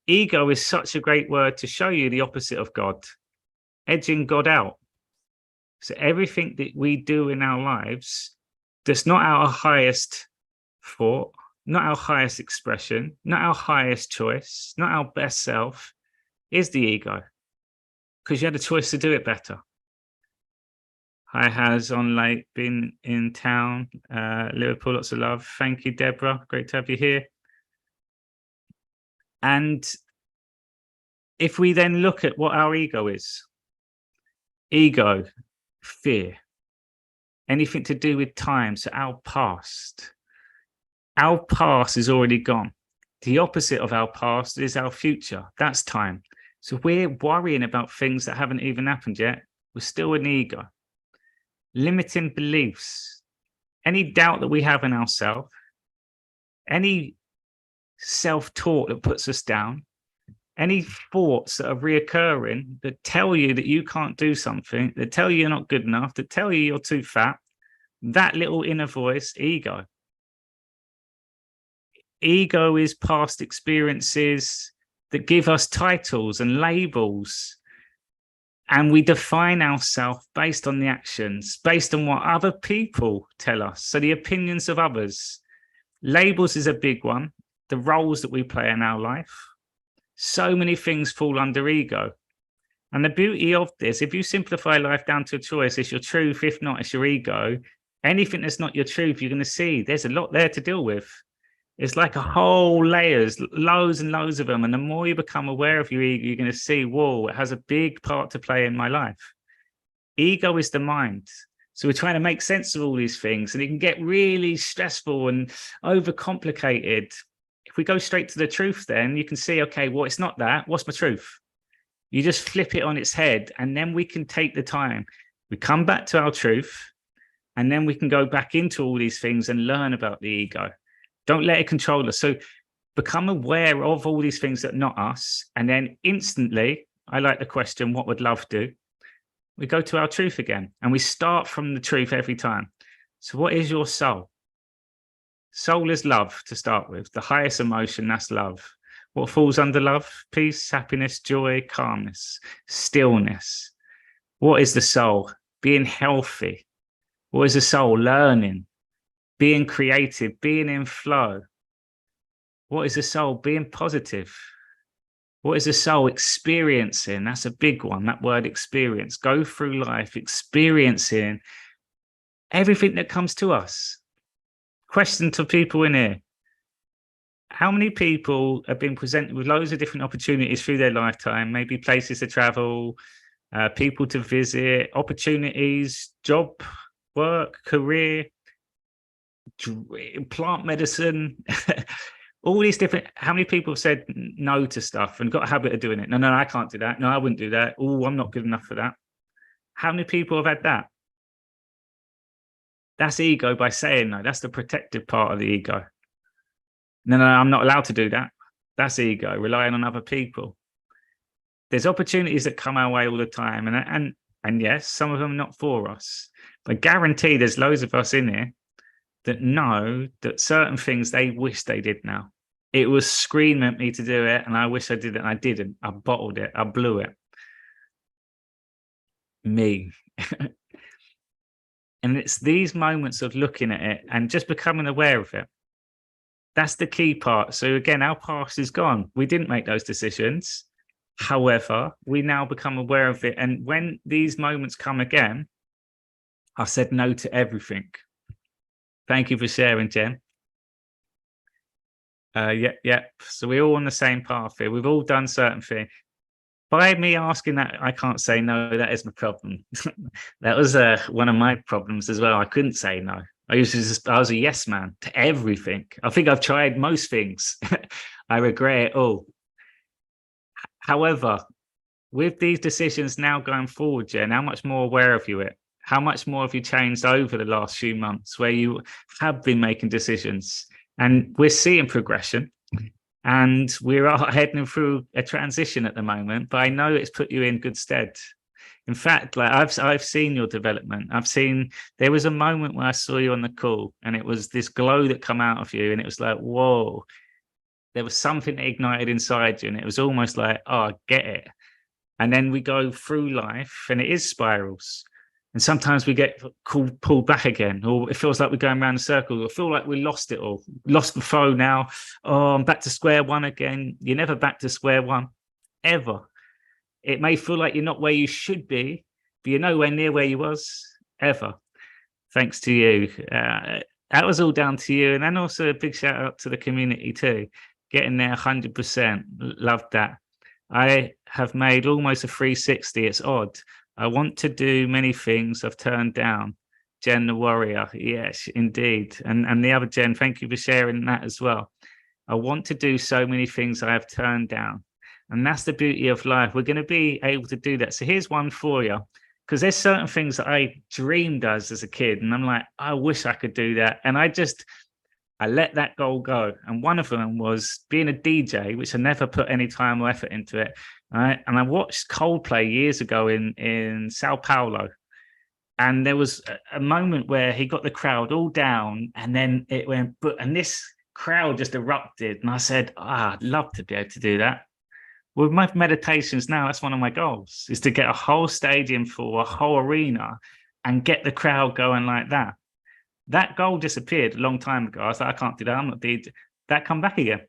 Ego is such a great word to show you the opposite of God, edging God out. So everything that we do in our lives, that's not our highest thought, not our highest expression, not our highest choice, not our best self, is the ego. Because you had a choice to do it better. Hi, has on late, been in town, Liverpool, lots of love. Thank you, Deborah. Great to have you here. And if we then look at what our ego is, ego, fear, anything to do with time, so our past is already gone. The opposite of our past is our future. That's time. So we're worrying about things that haven't even happened yet. We're still an ego. Limiting beliefs, any doubt that we have in ourselves, any self-talk that puts us down, any thoughts that are reoccurring that tell you that you can't do something, that tell you you're not good enough, that tell you you're too fat, that little inner voice, ego. Ego is past experiences that give us titles and labels. And we define ourselves based on the actions, based on what other people tell us. So the opinions of others. Labels is a big one. The roles that we play in our life. So many things fall under ego. And the beauty of this, if you simplify life down to a choice, it's your truth. If not, it's your ego. Anything that's not your truth, you're going to see there's a lot there to deal with. It's like a whole layers, loads and loads of them. And the more you become aware of your ego, you're going to see, whoa, it has a big part to play in my life. Ego is the mind. So we're trying to make sense of all these things, and it can get really stressful and overcomplicated. If we go straight to the truth, then you can see, okay, well, it's not that. What's my truth? You just flip it on its head, and then we can take the time. We come back to our truth, and then we can go back into all these things and learn about the ego. Don't let it control us. So become aware of all these things that are not us. And then instantly, I like the question, what would love do? We go to our truth again, and we start from the truth every time. So what is your soul? Soul is love to start with. The highest emotion, that's love. What falls under love? Peace, happiness, joy, calmness, stillness. What is the soul? Being healthy. What is the soul? Learning. Being creative, being in flow. What is the soul? Being positive. What is the soul experiencing? That's a big one, that word experience. Go through life experiencing everything that comes to us. Question to people in here. How many people have been presented with loads of different opportunities through their lifetime, maybe places to travel, people to visit, opportunities, job, work, career, plant medicine, all these different. How many people have said no to stuff and got a habit of doing it? No, I can't do that. No, I wouldn't do that. Oh, I'm not good enough for that. How many people have had that? That's ego by saying no. That's the protective part of the ego. No, I'm not allowed to do that. That's ego, relying on other people. There's opportunities that come our way all the time, and yes, some of them not for us. But I guarantee there's loads of us in here that know that certain things they wish they did now. It was screaming at me to do it, and I wish I did it, and I didn't. I bottled it. I blew it. Me. And it's these moments of looking at it and just becoming aware of it. That's the key part. So again, our past is gone. We didn't make those decisions. However, we now become aware of it. And when these moments come again, I said no to everything. Thank you for sharing, Jen. Yeah. So we're all on the same path here. We've all done certain things. By me asking that, I can't say no. That is my problem. That was one of my problems as well. I couldn't say no. I was a yes man to everything. I think I've tried most things. I regret it all. However, with these decisions now going forward, Jen, how much more aware of you it? How much more have you changed over the last few months where you have been making decisions? And we're seeing progression. And we're heading through a transition at the moment, but I know it's put you in good stead. In fact, like I've seen your development. I've seen there was a moment where I saw you on the call, and it was this glow that come out of you, and it was like, whoa, there was something that ignited inside you, and it was almost like, oh, I get it. And then we go through life, and it is spirals. And sometimes we get pulled back again, or it feels like we're going around in circles, or feel like we lost it all, lost the flow now. Oh, I'm back to square one again. You're never back to square one, ever. It may feel like you're not where you should be, but you're nowhere near where you was, ever. Thanks to you. That was all down to you. And then also a big shout out to the community too. Getting there 100%. Loved that. I have made almost a 360. It's odd. I want to do many things I've turned down. Jen the warrior. Yes, indeed. And the other Jen, thank you for sharing that as well. I want to do so many things I have turned down. And that's the beauty of life. We're going to be able to do that. So here's one for you, because there's certain things that I dreamed as a kid. And I'm like, I wish I could do that. And I let that goal go. And one of them was being a DJ, which I never put any time or effort into it. Right? And I watched Coldplay years ago in Sao Paulo. And there was a moment where he got the crowd all down, and then it went, and this crowd just erupted. And I said, I'd love to be able to do that. With my meditations now, that's one of my goals, is to get a whole stadium full, a whole arena, and get the crowd going like that. That goal disappeared a long time ago. I was like, I can't do that. I'm not DJ. That come back again.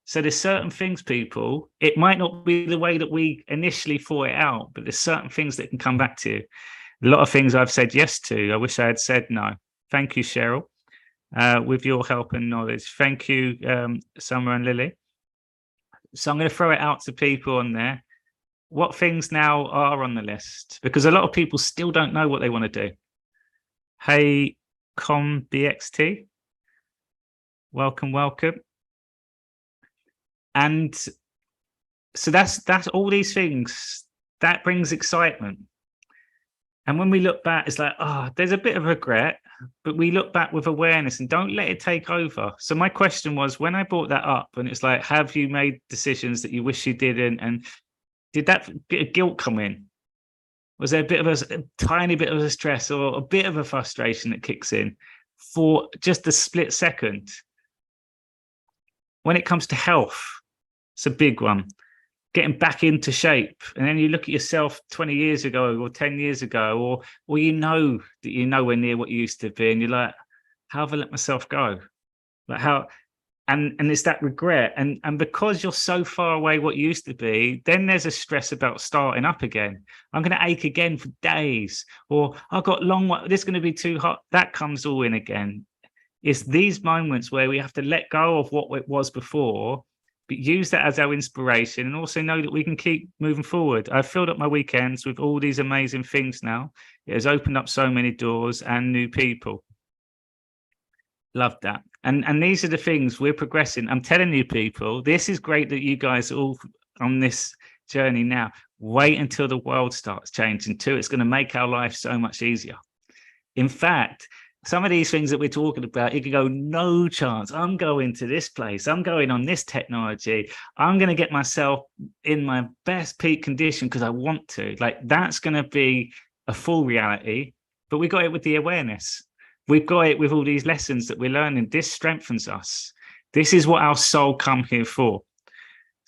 So there's certain things, people, it might not be the way that we initially thought it out, but there's certain things that can come back to you. A lot of things I've said yes to, I wish I had said no. Thank you, Cheryl, with your help and knowledge. Thank you, Summer and Lily. So I'm going to throw it out to people on there. What things now are on the list? Because a lot of people still don't know what they want to do. Hey, ComBXT, welcome. And so that's all these things that brings excitement. And when we look back, it's like, there's a bit of regret, but we look back with awareness and don't let it take over. So my question was, when I brought that up, and it's like, have you made decisions that you wish you didn't? And did that bit of guilt come in? Was there a bit of a tiny bit of a stress or a bit of a frustration that kicks in for just a split second? When it comes to health, it's a big one. Getting back into shape, and then you look at yourself 20 years ago or 10 years ago, or you know that you're nowhere near what you used to be, and you're like, how have I let myself go? Like, how and it's that regret, and because you're so far away what you used to be, then there's a stress about starting up again. I'm going to ache again for days, or I've got this is going to be too hot. That comes all in again. It's these moments where we have to let go of what it was before, but use that as our inspiration, and also know that we can keep moving forward. I've filled up my weekends with all these amazing things now. It has opened up so many doors and new people. Love that. And these are the things we're progressing. I'm telling you, people, this is great that you guys are all on this journey now. Wait until the world starts changing too. It's going to make our life so much easier. In fact, some of these things that we're talking about, you can go, no chance. I'm going to this place. I'm going on this technology. I'm going to get myself in my best peak condition because I want to. Like, that's going to be a full reality. But we got it with the awareness. We've got it with all these lessons that we're learning. This strengthens us. This is what our soul come here for.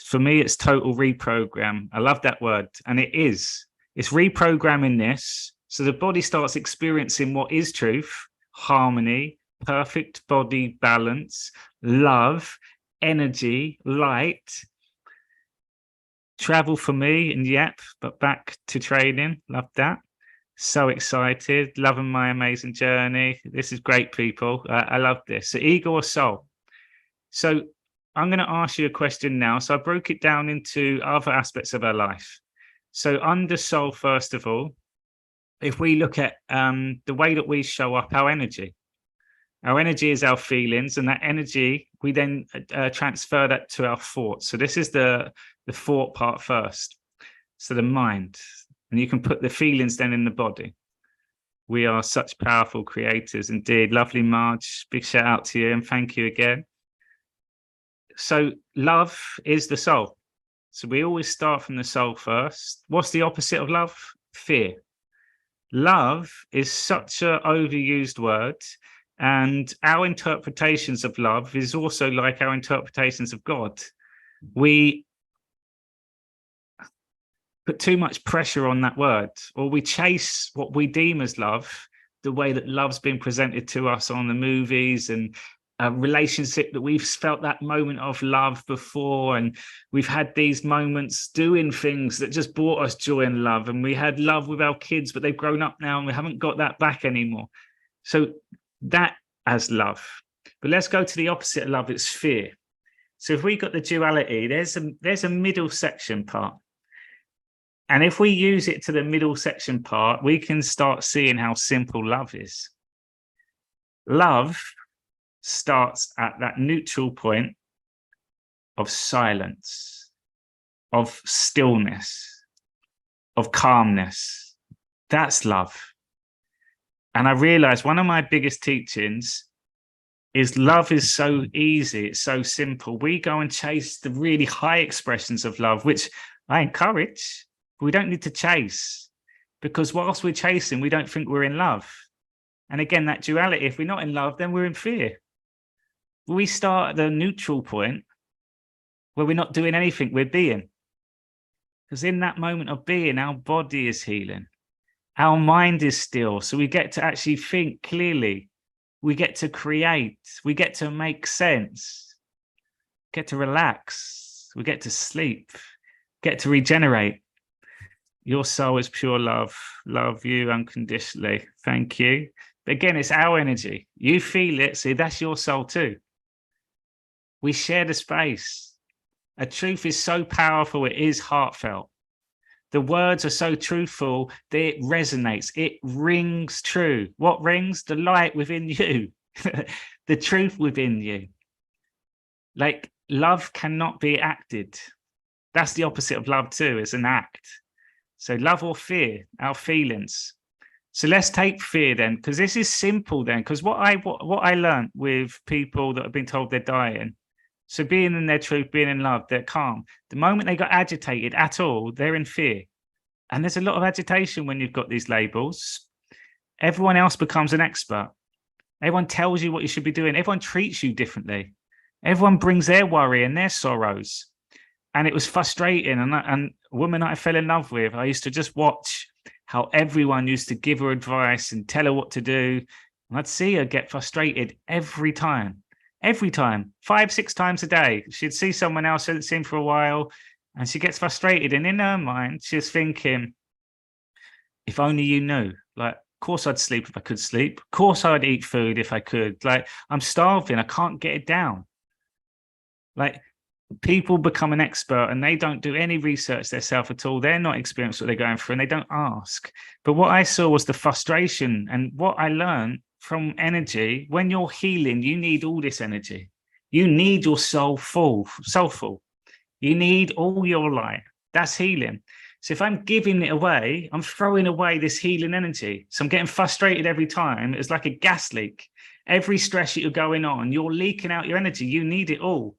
For me, it's total reprogram. I love that word. And it is. It's reprogramming this so the body starts experiencing what is truth, harmony, perfect body balance, love, energy, light. Travel for me, and yep, but back to training. Love that. So excited, loving my amazing journey. This is great, people. I love this. So ego or soul? So I'm going to ask you a question now. So I broke it down into other aspects of our life. So under soul, first of all, if we look at the way that we show up, our energy is our feelings, and that energy, we then transfer that to our thoughts. So this is the thought part first. So the mind. And you can put the feelings then in the body. We are such powerful creators indeed. Lovely, Marge. Big shout out to you and thank you again. So love is the soul. So we always start from the soul first. What's the opposite of love? Fear. Love is such an overused word, and our interpretations of love is also like our interpretations of God. We put too much pressure on that word, or we chase what we deem as love, the way that love's been presented to us on the movies, and a relationship that we've felt that moment of love before, and we've had these moments doing things that just brought us joy and love, and we had love with our kids, but they've grown up now and we haven't got that back anymore. So that as love. But let's go to the opposite of love. It's fear. So if we got the duality, there's a middle section part. And if we use it to the middle section part, we can start seeing how simple love is. Love starts at that neutral point of silence, of stillness, of calmness. That's love. And I realized one of my biggest teachings is love is so easy. It's so simple. We go and chase the really high expressions of love, which I encourage. We don't need to chase, because whilst we're chasing, we don't think we're in love. And again, that duality, if we're not in love, then we're in fear. We start at the neutral point where we're not doing anything, we're being. Because in that moment of being, our body is healing. Our mind is still. So we get to actually think clearly. We get to create. We get to make sense. Get to relax. We get to sleep. Get to regenerate. Your soul is pure love. Love you unconditionally. Thank you. But again, it's our energy. You feel it. See, that's your soul too. We share the space. A truth is so powerful. It is heartfelt. The words are so truthful that it resonates. It rings true. What rings? The light within you. The truth within you. Like, love cannot be acted. That's the opposite of love too. It's an act. So love or fear, our feelings. So let's take fear then, because this is simple then. Because what I learned with people that have been told they're dying, so being in their truth, being in love, they're calm. The moment they got agitated at all, they're in fear. And there's a lot of agitation when you've got these labels. Everyone else becomes an expert. Everyone tells you what you should be doing. Everyone treats you differently. Everyone brings their worry and their sorrows. And it was frustrating. And a woman I fell in love with, I used to just watch how everyone used to give her advice and tell her what to do. And I'd see her get frustrated every time. Every time, 5, 6 times a day. She'd see someone else she hadn't seen for a while, and she gets frustrated. And in her mind, she's thinking, if only you knew. Like, of course I'd sleep if I could sleep. Of course I'd eat food if I could. Like, I'm starving. I can't get it down. Like, people become an expert and they don't do any research themselves at all. They're not experienced what they're going through and they don't ask. But what I saw was the frustration. And what I learned from energy, when you're healing, you need all this energy. You need your soul full. You need all your light. That's healing. So if I'm giving it away, I'm throwing away this healing energy. So I'm getting frustrated every time. It's like a gas leak. Every stress that you're going on, you're leaking out your energy. You need it all.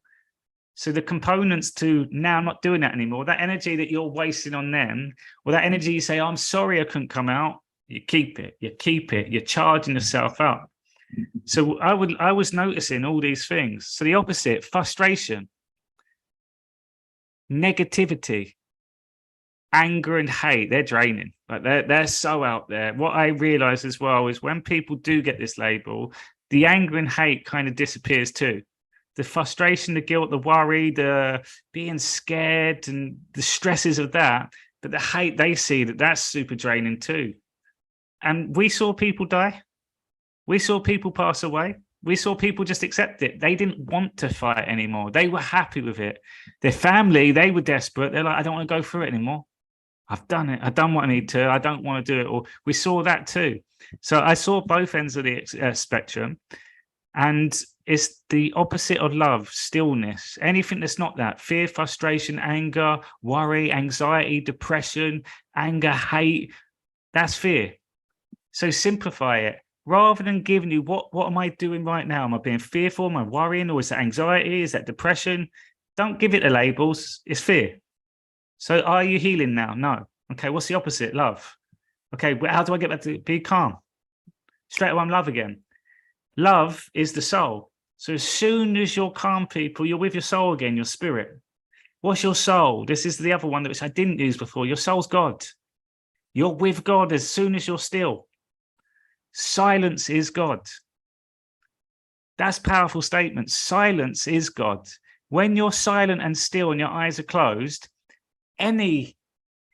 So the components to now not doing that anymore, that energy that you're wasting on them, or that energy you say, oh, I'm sorry I couldn't come out, you keep it, you're charging yourself up. So I was noticing all these things. So the opposite, frustration, negativity, anger and hate, they're draining. Like they're so out there. What I realize as well is when people do get this label, the anger and hate kind of disappears too. The frustration, the guilt, the worry, the being scared and the stresses of that, but the hate, they see that that's super draining too. And we saw people die. We saw people pass away. We saw people just accept it. They didn't want to fight anymore. They were happy with it. Their family, they were desperate. They're like, I don't want to go through it anymore. I've done it. I've done what I need to. I don't want to do it. Or we saw that too. So I saw both ends of the spectrum. And it's the opposite of love, stillness, anything that's not that, fear, frustration, anger, worry, anxiety, depression, anger, hate, that's fear. So simplify it. Rather than giving you what am I doing right now? Am I being fearful? Am I worrying? Or is that anxiety? Is that depression? Don't give it the labels. It's fear. So are you healing now? No. Okay, what's the opposite? Love. Okay, well, how do I get back to be calm? Straight away, I'm love again. Love is the soul. So as soon as you're calm, people, you're with your soul again, your spirit. What's your soul? This is the other one which I didn't use before. Your soul's God. You're with God as soon as you're still. Silence is God. That's a powerful statement. Silence is God. When you're silent and still and your eyes are closed, any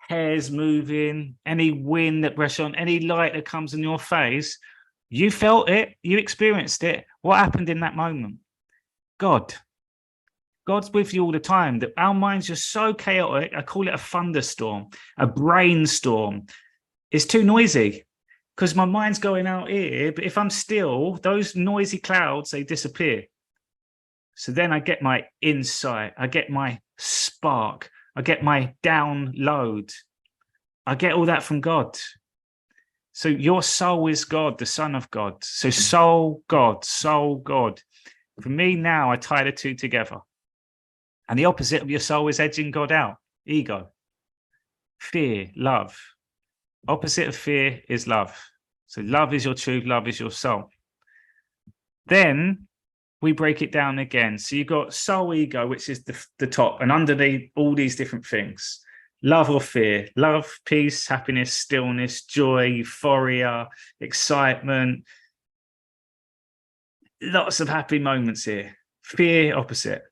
hairs moving, any wind that brushes on, any light that comes in your face, you felt it, you experienced it. What happened in that moment? God's with you all the time. That our minds are so chaotic. I call it a thunderstorm, a brainstorm. It's too noisy because my mind's going out here. But if I'm still, those noisy clouds, they disappear. So then I get my insight. I get my spark. I get my download. I get all that from God. So your soul is God, the Son of God. So soul, God, soul, God. For me now, I tie the two together. And the opposite of your soul is edging God out, ego. Fear, love. Opposite of fear is love. So love is your truth, love is your soul. Then we break it down again. So you've got soul, ego, which is the top, and underneath all these different things. Love or fear, love, peace, happiness, stillness, joy, euphoria, excitement. Lots of happy moments here. Fear, opposite.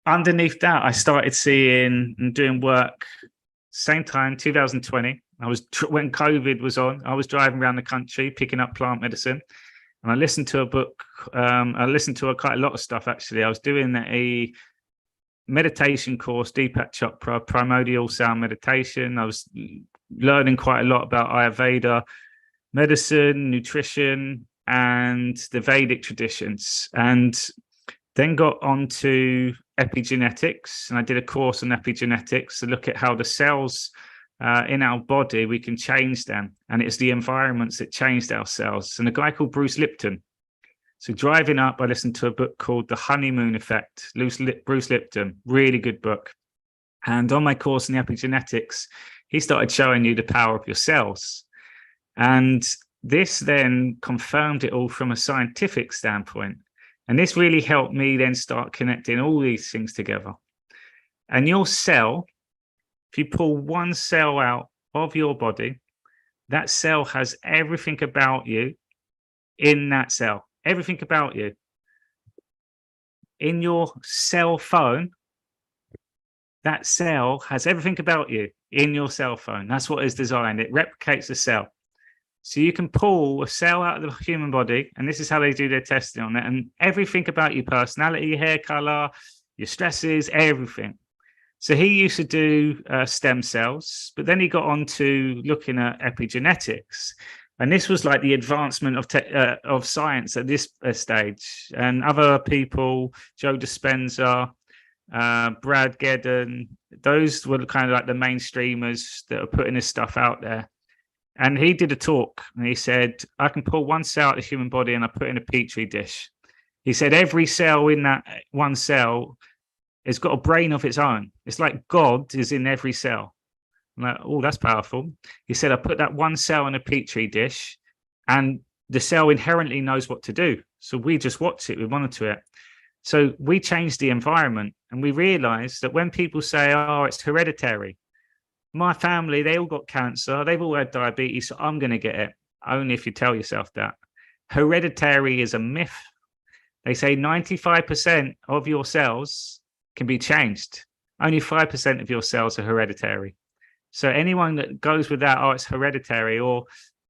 Underneath that, I started seeing and doing work. Same time, 2020. When COVID was on, I was driving around the country picking up plant medicine. And I listened to a book. I listened to quite a lot of stuff, actually. I was doing a meditation course, Deepak Chopra, primordial sound meditation. I was learning quite a lot about Ayurveda, medicine, nutrition, and the Vedic traditions. And then got onto epigenetics. And I did a course on epigenetics to look at how the cells in our body, we can change them. And it's the environments that changed our cells. And a guy called Bruce Lipton. So driving up, I listened to a book called The Honeymoon Effect, Bruce Lipton, really good book. And on my course in the epigenetics, he started showing you the power of your cells. And this then confirmed it all from a scientific standpoint. And this really helped me then start connecting all these things together. And your cell, if you pull one cell out of your body, that cell has everything about you in that cell. Everything about you. in your cell phone, that cell has everything about you in your cell phone. That's what it's designed. It replicates a cell. So you can pull a cell out of the human body, and this is how they do their testing on it, and everything about your personality, hair color, your stresses, everything. So he used to do stem cells, but then he got on to looking at epigenetics. And this was like the advancement of science at this stage. And other people, Joe Dispenza, Brad Gedden, those were kind of like the mainstreamers that are putting this stuff out there. And he did a talk and he said, I can pull one cell out of the human body and I put it in a petri dish. He said, every cell in that one cell has got a brain of its own. It's like God is in every cell. I'm like, oh, that's powerful. He said, I put that one cell in a petri dish and the cell inherently knows what to do. So we just watch it, we monitor it. So we changed the environment and we realized that when people say, oh, it's hereditary, my family, they all got cancer, they've all had diabetes, so I'm going to get it. Only if you tell yourself that. Hereditary is a myth. They say 95% of your cells can be changed. Only 5% of your cells are hereditary. So anyone that goes with that, oh, it's hereditary, or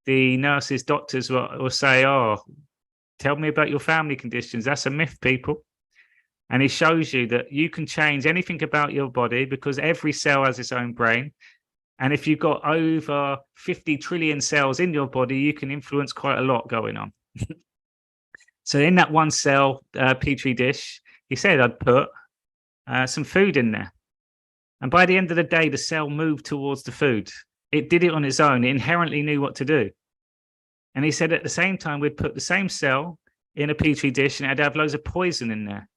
the nurses, doctors will say, oh, tell me about your family conditions. That's a myth, people. And he shows you that you can change anything about your body because every cell has its own brain. And if you've got over 50 trillion cells in your body, you can influence quite a lot going on. So in that one cell petri dish, he said I'd put some food in there. And by the end of the day, the cell moved towards the food. It did it on its own. It inherently knew what to do. And he said at the same time, we'd put the same cell in a petri dish and it'd have loads of poison in there.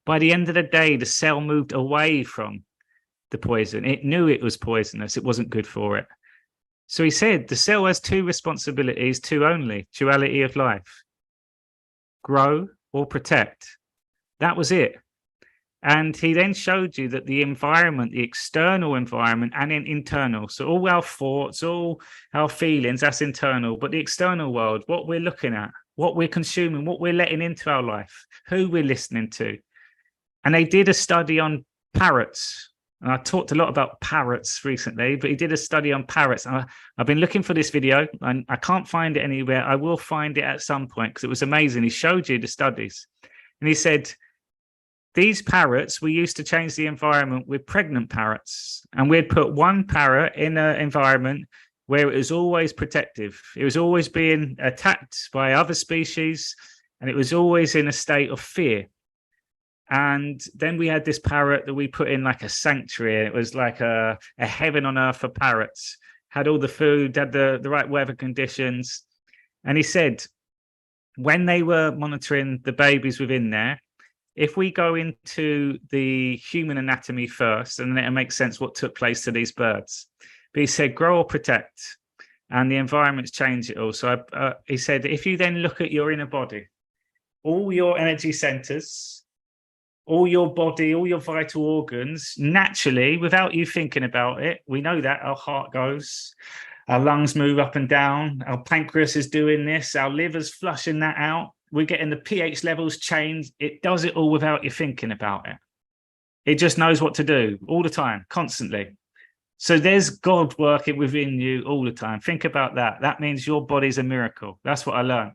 By the end of the day, the cell moved away from the poison. It knew it was poisonous. It wasn't good for it. So he said the cell has two responsibilities, two only, duality of life. Grow or protect. That was it. And he then showed you that the environment, the external environment and internal, so all our thoughts, all our feelings, that's internal, but the external world, what we're looking at, what we're consuming, what we're letting into our life, who we're listening to. And they did a study on parrots. And I talked a lot about parrots recently, but he did a study on parrots. I've been looking for this video and I can't find it anywhere. I will find it at some point because it was amazing. He showed you the studies and he said, these parrots, we used to change the environment with pregnant parrots, and we'd put one parrot in an environment where it was always protective. It was always being attacked by other species, and it was always in a state of fear. And then we had this parrot that we put in like a sanctuary. It was like a heaven on earth for parrots, had all the food, had the right weather conditions. And he said, when they were monitoring the babies within there, if we go into the human anatomy first, and then it makes sense what took place to these birds. But he said, grow or protect, and the environments change it all. So he said, if you then look at your inner body, all your energy centers, all your body, all your vital organs, naturally, without you thinking about it, we know that our heart goes, our lungs move up and down, our pancreas is doing this, our liver's flushing that out. We're getting the pH levels changed. It does it all without you thinking about it. It just knows what to do all the time, constantly. So there's God working within you all the time. Think about that. That means your body's a miracle. That's what I learned.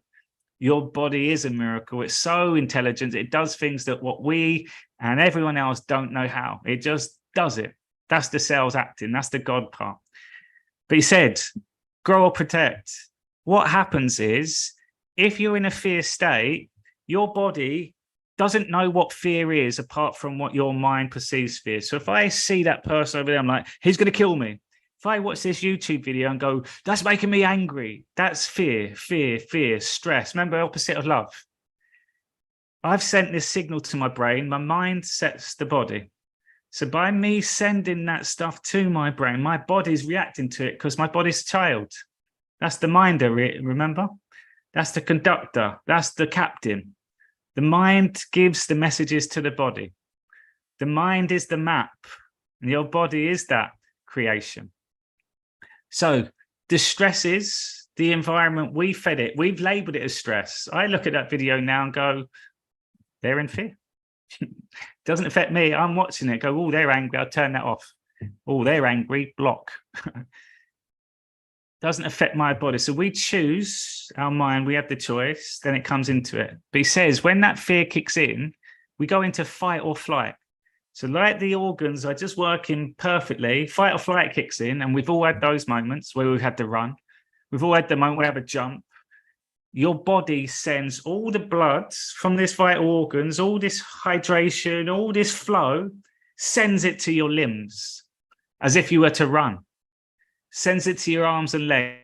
Your body is a miracle. It's so intelligent. It does things that what we and everyone else don't know how. It just does it. That's the cells acting. That's the God part. But he said, grow or protect. What happens is, if you're in a fear state, your body doesn't know what fear is apart from what your mind perceives fear. So if I see that person over there, I'm like, he's going to kill me. If I watch this YouTube video and go, that's making me angry, that's fear, stress. Remember, opposite of love. I've sent this signal to my brain. My mind sets the body. So by me sending that stuff to my brain, my body's reacting to it because my body's a child. That's the minder, remember? That's the conductor. That's the captain. The mind gives the messages to the body. The mind is the map, and your body is that creation. So the stress is the environment we fed it. We've labeled it as stress. I look at that video now and go, they're in fear. Doesn't affect me. I'm watching it. Go, oh, they're angry. I'll turn that off. Oh, they're angry. Block. Doesn't affect my body. So we choose our mind. We have the choice. Then it comes into it. But he says when that fear kicks in, we go into fight or flight. So like the organs are just working perfectly, fight or flight kicks in, and we've all had those moments where we've had to run. We've all had the moment where we have a jump. Your body sends all the blood from this vital organs, all this hydration, all this flow, sends it to your limbs as if you were to run, sends it to your arms and legs.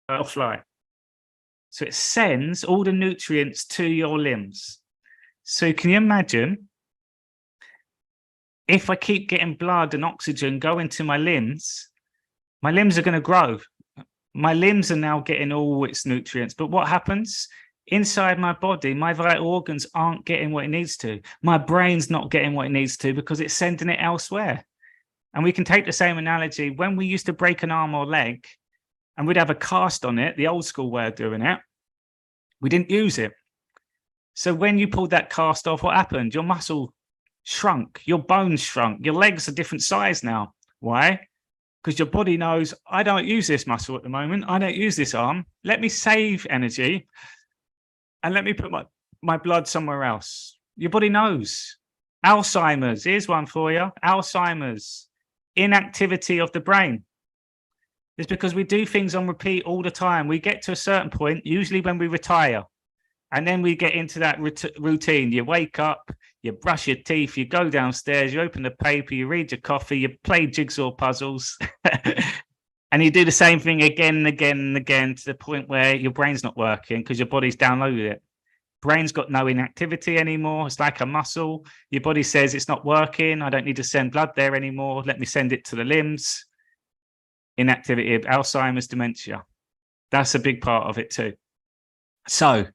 Or fly. So it sends all the nutrients to your limbs. So can you imagine if I keep getting blood and oxygen going to my limbs are going to grow. My limbs are now getting all its nutrients. But what happens? Inside my body, my vital organs aren't getting what it needs to. My brain's not getting what it needs to because it's sending it elsewhere. And we can take the same analogy. When we used to break an arm or leg and we'd have a cast on it, the old school way of doing it, we didn't use it. So when you pulled that cast off, what happened? Your muscle shrunk, your bones shrunk, your legs are different size now. Why? Because your body knows, I don't use this muscle at the moment. I don't use this arm. Let me save energy and let me put my blood somewhere else. Your body knows. Alzheimer's, here's one for you. Alzheimer's, inactivity of the brain. It's because we do things on repeat all the time. We get to a certain point, usually when we retire, and then we get into that routine. You wake up, you brush your teeth, you go downstairs, you open the paper, you read your coffee, you play jigsaw puzzles, and you do the same thing again and again and again to the point where your brain's not working because your body's downloaded it. Brain's got no inactivity anymore. It's like a muscle. Your body says it's not working. I don't need to send blood there anymore. Let me send it to the limbs. Inactivity of Alzheimer's, dementia. That's a big part of it too. So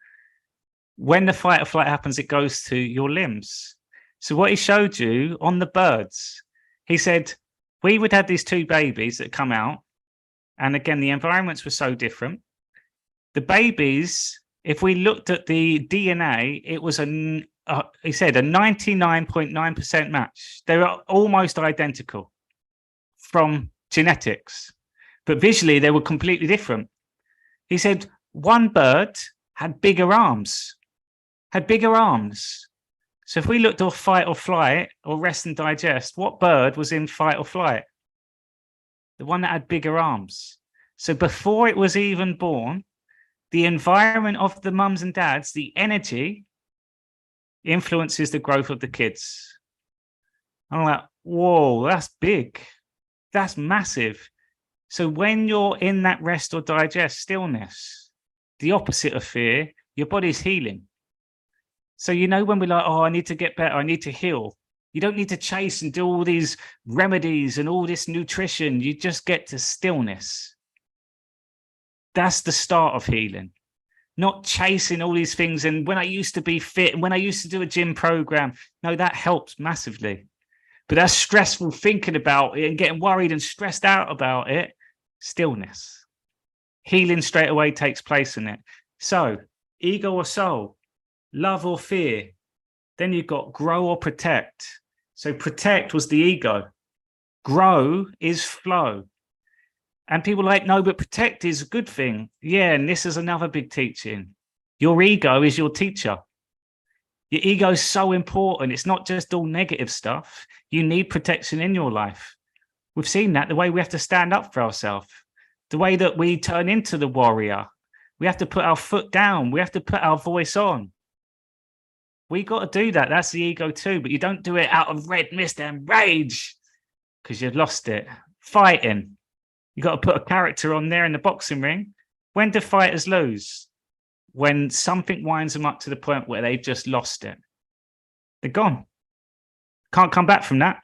when the fight or flight happens, it goes to your limbs. So what he showed you on the birds, he said, we would have these two babies that come out. And again, the environments were so different. The babies, if we looked at the DNA, it was he said a 99.9% match. They were almost identical from genetics, but visually they were completely different. He said one bird had bigger arms, So if we looked at fight or flight or rest and digest, what bird was in fight or flight? The one that had bigger arms. So before it was even born, the environment of the mums and dads, the energy influences the growth of the kids. I'm like, whoa, that's big. That's massive. So when you're in that rest or digest stillness, the opposite of fear, your body's healing. So, you know, when we're like, oh, I need to get better, I need to heal. You don't need to chase and do all these remedies and all this nutrition. You just get to stillness. That's the start of healing. Not chasing all these things. And when I used to be fit and when I used to do a gym program, no, that helps massively. But that's stressful thinking about it and getting worried and stressed out about it. Stillness. Healing straight away takes place in it. So ego or soul, love or fear. Then you've got grow or protect. So protect was the ego. Grow is flow. And people are like, no, but protect is a good thing. Yeah, and this is another big teaching. Your ego is your teacher. Your ego is so important. It's not just all negative stuff. You need protection in your life. We've seen that, the way we have to stand up for ourselves, the way that we turn into the warrior. We have to put our foot down. We have to put our voice on. We got to do that. That's the ego too. But you don't do it out of red mist and rage because you've lost it. Fighting. You got to put a character on there in the boxing ring. When do fighters lose? When something winds them up to the point where they've just lost it. They're gone. Can't come back from that.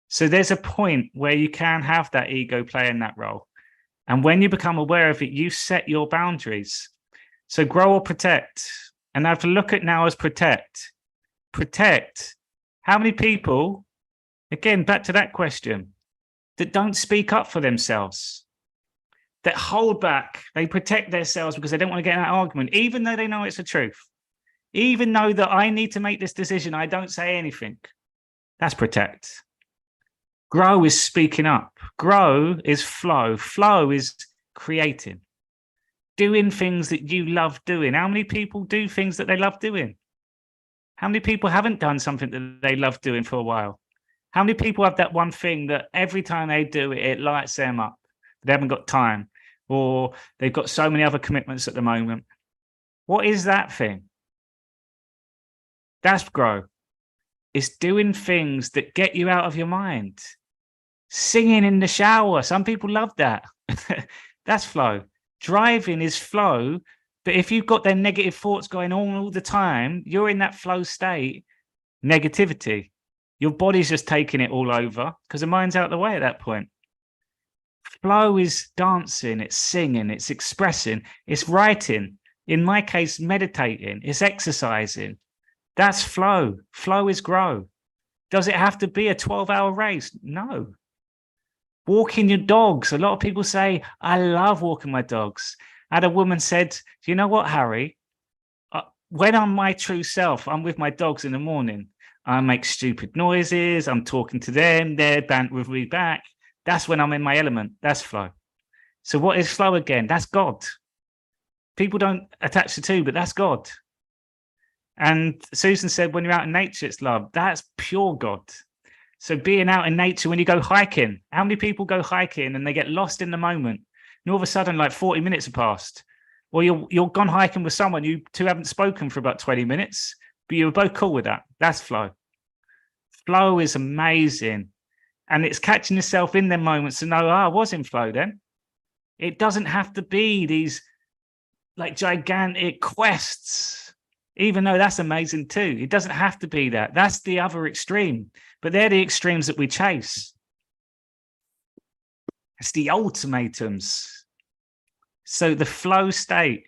So there's a point where you can have that ego playing that role. And when you become aware of it, you set your boundaries. So grow or protect. And I have to look at now as protect. Protect. How many people, again, back to that question, that don't speak up for themselves, that hold back, they protect themselves because they don't want to get in that argument, even though they know it's the truth. Even though that I need to make this decision, I don't say anything. That's protect. Grow is speaking up. Grow is flow. Flow is creating. Doing things that you love doing. How many people do things that they love doing? How many people haven't done something that they love doing for a while? How many people have that one thing that every time they do it, it lights them up? They haven't got time, or they've got so many other commitments at the moment. What is that thing? That's grow. It's doing things that get you out of your mind. Singing in the shower. Some people love that. That's flow. Driving is flow. But if you've got their negative thoughts going on all the time, you're in that flow state. Negativity. Your body's just taking it all over because the mind's out of the way at that point. Flow is dancing, it's singing, it's expressing, it's writing. In my case, meditating, it's exercising. That's flow. Flow is grow. Does it have to be a 12-hour race? No. Walking your dogs. A lot of people say, I love walking my dogs. I had a woman said, you know what, Harry? When I'm my true self, I'm with my dogs in the morning. I make stupid noises. I'm talking to them. They're bant with me back. That's when I'm in my element. That's flow. So what is flow again? That's God. People don't attach the two, but that's God. And Susan said, when you're out in nature, it's love. That's pure God. So being out in nature, when you go hiking, how many people go hiking and they get lost in the moment? And all of a sudden, like 40 minutes have passed. Or you're gone hiking with someone, you two haven't spoken for about 20 minutes, but you were both cool with that. That's flow. Flow is amazing. And it's catching yourself in them moments to know, I was in flow then. It doesn't have to be these like gigantic quests, even though that's amazing too. It doesn't have to be that. That's the other extreme, but they're the extremes that we chase. It's the ultimatums. So the flow state,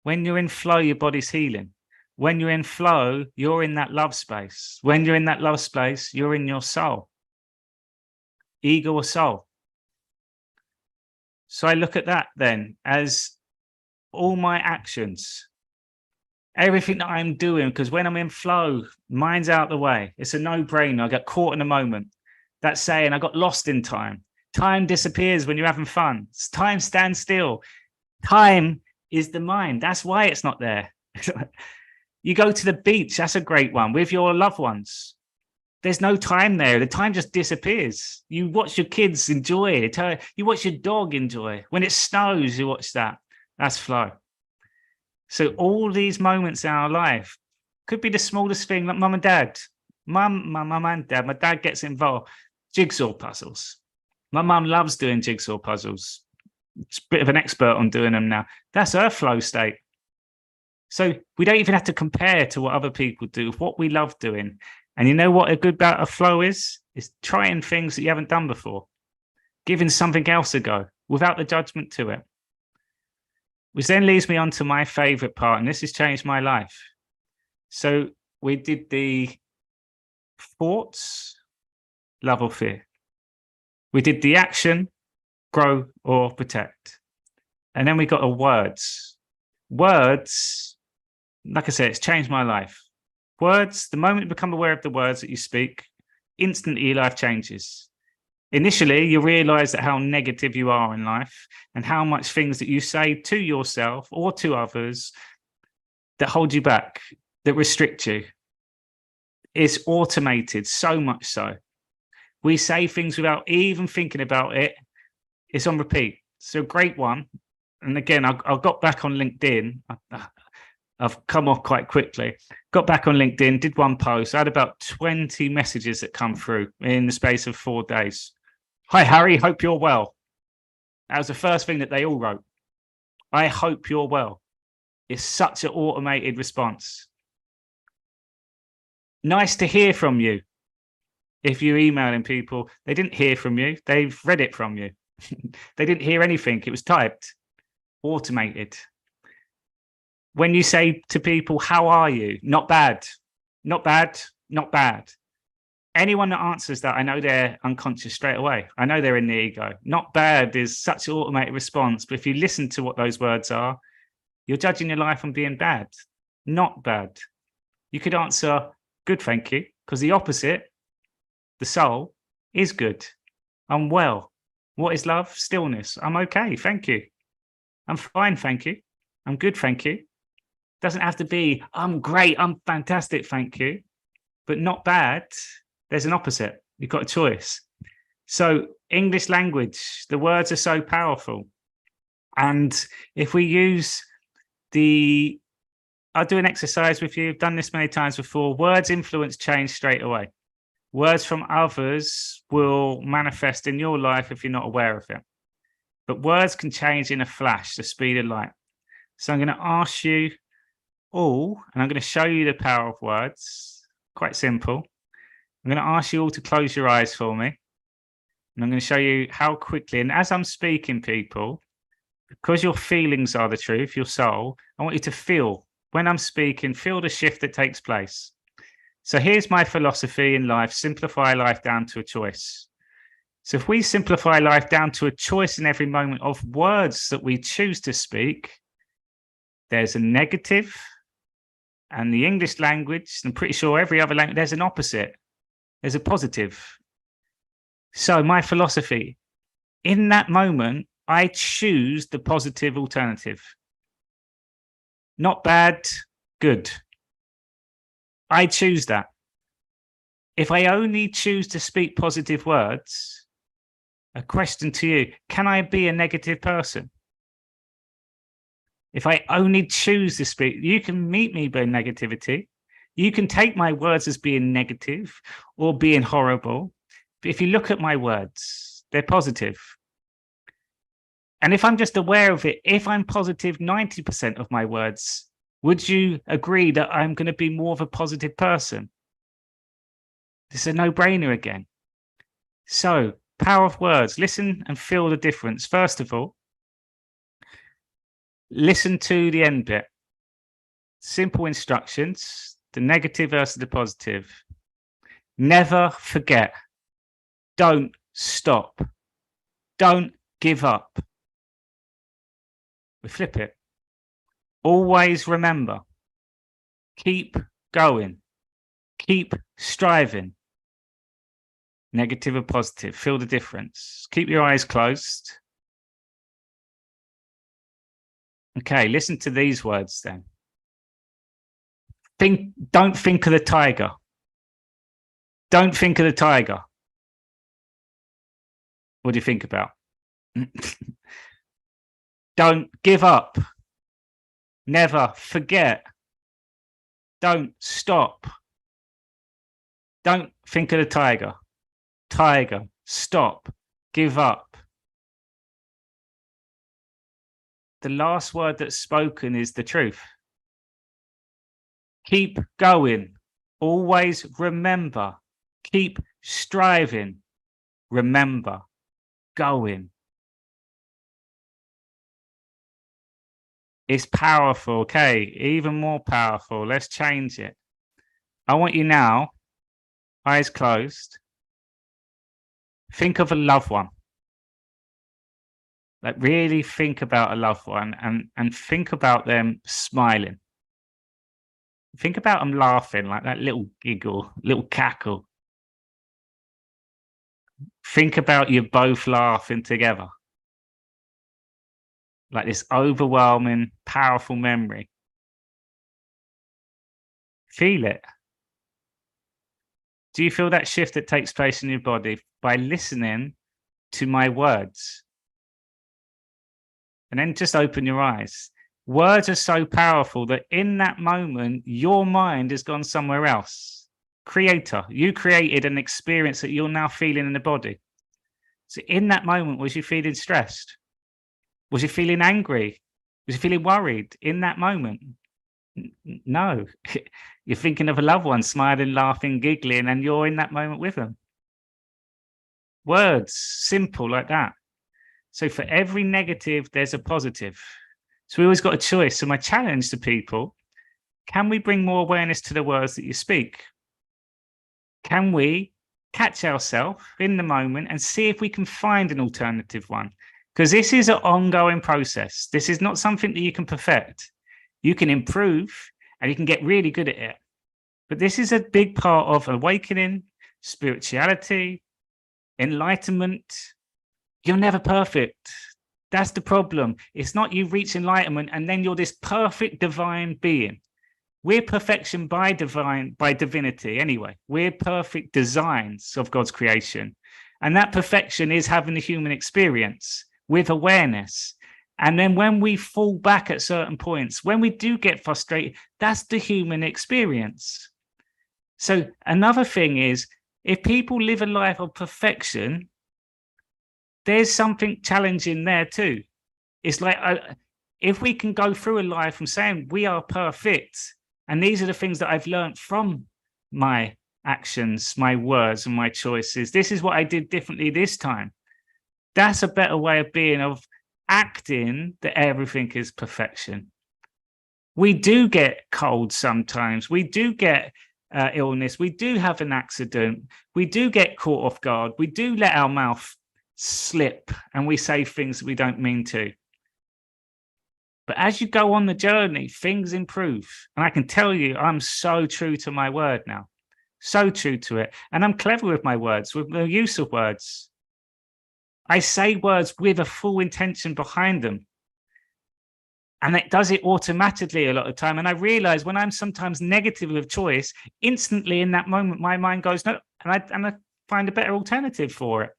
when you're in flow, your body's healing. When you're in flow, you're in that love space. When you're in that love space, you're in your soul. Ego or soul. So I look at that then as all my actions, everything that I'm doing, because when I'm in flow, mind's out the way. It's a no-brainer. I get caught in a moment. That's saying I got lost in time. Time disappears when you're having fun. Time stands still. Time is the mind. That's why it's not there. You go to the beach. That's a great one with your loved ones. There's no time there. The time just disappears. You watch your kids enjoy it. You watch your dog enjoy. When it snows, you watch that. That's flow. So all these moments in our life could be the smallest thing, like mum and dad. My mum and dad. My dad gets involved. Jigsaw puzzles. My mum loves doing jigsaw puzzles. She's a bit of an expert on doing them now. That's her flow state. So we don't even have to compare to what other people do, what we love doing. And you know what a good bout of flow is? It's trying things that you haven't done before, giving something else a go without the judgment to it. Which then leads me on to my favorite part, and this has changed my life. So we did the thoughts, love or fear. We did the action, grow or protect. And then we got a words. Words, like I said, it's changed my life. Words, the moment you become aware of the words that you speak, instantly your life changes. Initially, you realize that how negative you are in life and how much things that you say to yourself or to others that hold you back, that restrict you. It's automated, so much so. We say things without even thinking about it. It's on repeat. So a great one. And again, I got back on LinkedIn. I've come off quite quickly. Got back on LinkedIn, did one post. I had about 20 messages that come through in the space of 4 days. Hi, Harry, hope you're well. That was the first thing that they all wrote. I hope you're well. It's such an automated response. Nice to hear from you. If you're emailing people, they didn't hear from you. They've read it from you. They didn't hear anything. It was typed, automated. When you say to people, how are you? Not bad, not bad, not bad. Anyone that answers that, I know they're unconscious straight away. I know they're in the ego. Not bad is such an automated response. But if you listen to what those words are, you're judging your life on being bad, not bad. You could answer good, thank you, because the opposite, the soul, is good. I'm well. What is love? Stillness. I'm okay, thank you. I'm fine, thank you. I'm good, thank you. Doesn't have to be, I'm great, I'm fantastic, thank you. But not bad, there's an opposite. You've got a choice. So English language, the words are so powerful. And if we use I'll do an exercise with you. I've done this many times before. Words influence change straight away. Words from others will manifest in your life if you're not aware of it. But words can change in a flash, the speed of light. So I'm going to ask you all, and I'm going to show you the power of words. Quite simple. I'm going to ask you all to close your eyes for me. And I'm going to show you how quickly, and as I'm speaking, people, because your feelings are the truth, your soul, I want you to feel, when I'm speaking, feel the shift that takes place. So here's my philosophy in life: simplify life down to a choice. So if we simplify life down to a choice in every moment of words that we choose to speak, there's a negative, and the English language, I'm pretty sure every other language, there's an opposite. There's a positive. So my philosophy, in that moment, I choose the positive alternative. Not bad, good. I choose that. If I only choose to speak positive words, a question to you, can I be a negative person? If I only choose to speak, you can meet me by negativity. You can take my words as being negative or being horrible. But if you look at my words, they're positive. And if I'm just aware of it, if I'm positive 90% of my words, would you agree that I'm going to be more of a positive person? This is a no-brainer again. So, power of words. Listen and feel the difference. First of all, listen to the end bit. Simple instructions, the negative versus the positive. Never forget. Don't stop. Don't give up. We flip it. Always remember. Keep going. Keep striving. Negative or positive. Feel the difference. Keep your eyes closed. Okay, listen to these words then. Don't think of the tiger. Don't think of the tiger. What do you think about? Don't give up. Never forget. Don't stop. Don't think of the tiger. Tiger. Stop. Give up. The last word that's spoken is the truth. Keep going. Always remember. Keep striving. Remember. Going. It's powerful. Okay, even more powerful. Let's change it. I want you now, eyes closed, think of a loved one. Like really think about a loved one and think about them smiling. Think about them laughing, like that little giggle, little cackle. Think about you both laughing together. Like this overwhelming, powerful memory. Feel it. Do you feel that shift that takes place in your body by listening to my words? And then just open your eyes. Words are so powerful that in that moment, your mind has gone somewhere else. Creator, you created an experience that you're now feeling in the body. So in that moment, was you feeling stressed? Was you feeling angry? Was you feeling worried in that moment? No. You're thinking of a loved one, smiling, laughing, giggling, and you're in that moment with them. Words, simple like that. So for every negative, there's a positive. So we always got a choice. So my challenge to people, can we bring more awareness to the words that you speak? Can we catch ourselves in the moment and see if we can find an alternative one? Because this is an ongoing process. This is not something that you can perfect. You can improve and you can get really good at it. But this is a big part of awakening, spirituality, enlightenment. You're never perfect. That's the problem. It's not you reach enlightenment and then you're this perfect divine being. We're perfection by divinity anyway. We're perfect designs of God's creation. And that perfection is having the human experience with awareness. And then when we fall back at certain points, when we do get frustrated, that's the human experience. So another thing is, if people live a life of perfection, there's something challenging there too. It's like, if we can go through a life from saying we are perfect, and these are the things that I've learned from my actions, my words, and my choices. This is what I did differently this time. That's a better way of being, of acting that everything is perfection. We do get cold sometimes. We do get illness. We do have an accident. We do get caught off guard. We do let our mouth slip and we say things that we don't mean to. But as you go on the journey, things improve. And I can tell you, I'm so true to my word now. So true to it. And I'm clever with my words, with the use of words. I say words with a full intention behind them. And it does it automatically a lot of the time. And I realize when I'm sometimes negative with choice, instantly in that moment, my mind goes, no, and I find a better alternative for it.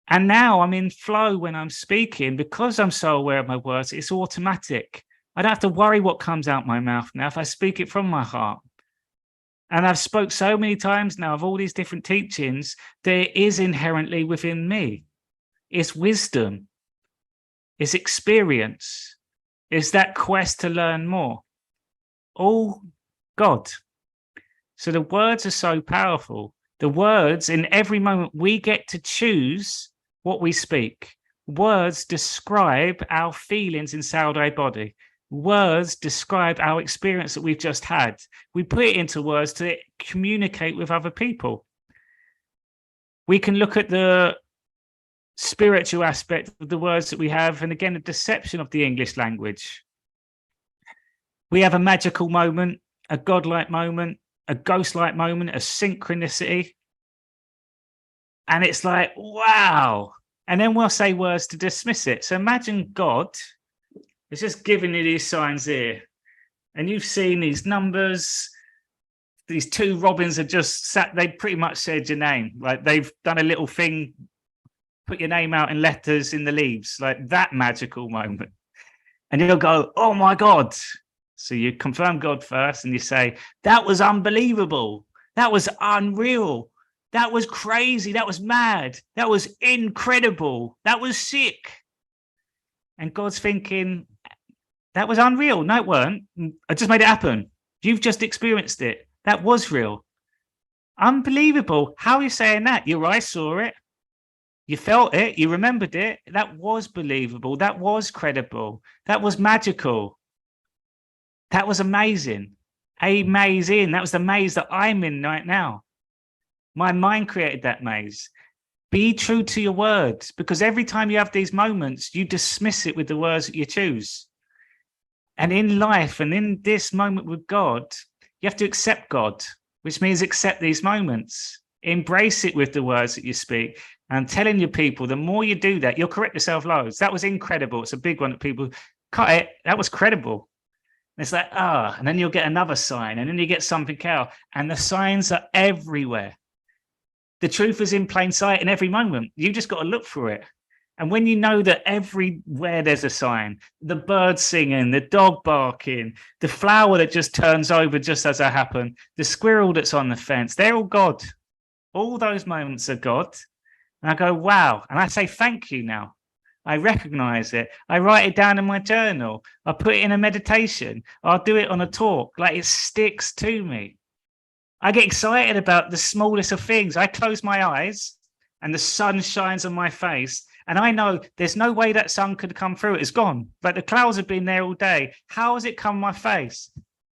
And now I'm in flow when I'm speaking because I'm so aware of my words. It's automatic. I don't have to worry what comes out my mouth now if I speak it from my heart. And I've spoke so many times now of all these different teachings, there is inherently within me. It's wisdom. It's experience. It's that quest to learn more. All God. So the words are so powerful. The words, in every moment, we get to choose what we speak. Words describe our feelings inside our body. Words describe our experience that we've just had. We put it into words to communicate with other people. We can look at the spiritual aspect of the words that we have, and again, the deception of the English language. We have a magical moment, a godlike moment, a ghost-like moment, a synchronicity. And it's like, wow. And then we'll say words to dismiss it. So imagine God is just giving you these signs here. And you've seen these numbers. These two robins have just sat, they pretty much said your name. Like they've done a little thing, put your name out in letters in the leaves, like that magical moment. And you'll go, oh my God. So you confirm God first and you say, that was unbelievable. That was unreal. That was crazy. That was mad. That was incredible. That was sick. And God's thinking, that was unreal. No, it weren't. I just made it happen. You've just experienced it. That was real. Unbelievable. How are you saying that? Your eyes saw it. You felt it. You remembered it. That was believable. That was credible. That was magical. That was amazing. Amazing. That was the maze that I'm in right now. My mind created that maze. Be true to your words, because every time you have these moments, you dismiss it with the words that you choose. And in life and in this moment with God, you have to accept God, which means accept these moments. Embrace it with the words that you speak. And telling your people, the more you do that, you'll correct yourself loads. That was incredible. It's a big one that people cut it. That was credible. And it's like, and then you'll get another sign, and then you get something else. And the signs are everywhere. The truth is in plain sight in every moment. You just got to look for it. And when you know that everywhere there's a sign, the bird singing, the dog barking, the flower that just turns over just as it happened, the squirrel that's on the fence, they're all God. All those moments are God. And I go, wow. And I say, thank you now. I recognize it. I write it down in my journal. I put it in a meditation. I'll do it on a talk. Like it sticks to me. I get excited about the smallest of things. I close my eyes and the sun shines on my face And I know there's no way that sun could come through. It's gone. But the clouds have been there all day. How has it come my face?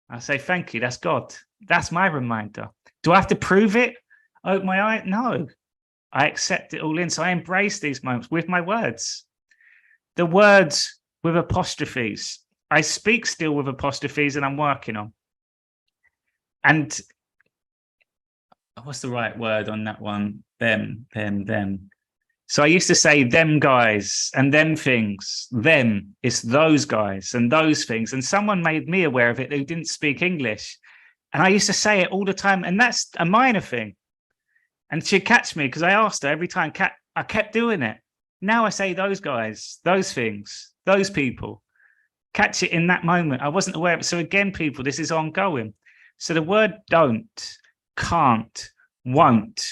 I say, thank you. That's God. That's my reminder. Do I have to prove it? Open my eye? No. I accept it all in. So I embrace these moments with my words. The words with apostrophes. I speak still with apostrophes and I'm working on. And what's the right word on that one? Them. So I used to say them guys and them things. Them, it's those guys and those things. And someone made me aware of it who didn't speak English. And I used to say it all the time. And that's a minor thing. And she'd catch me because I asked her every time. I kept doing it. Now I say those guys, those things, those people. Catch it in that moment. I wasn't aware of it. So again, people, this is ongoing. So the word don't, can't, won't,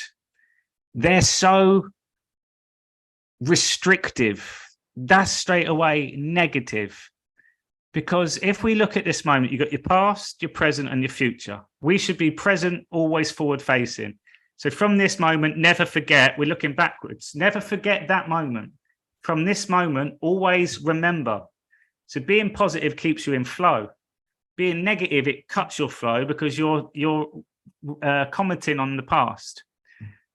they're so restrictive. That's straight away negative. Because if we look at this moment, you've got your past, your present, and your future. We should be present, always forward facing. So from this moment, never forget, we're looking backwards. Never forget that moment. From this moment, always remember. So being positive keeps you in flow. Being negative, it cuts your flow because you're commenting on the past.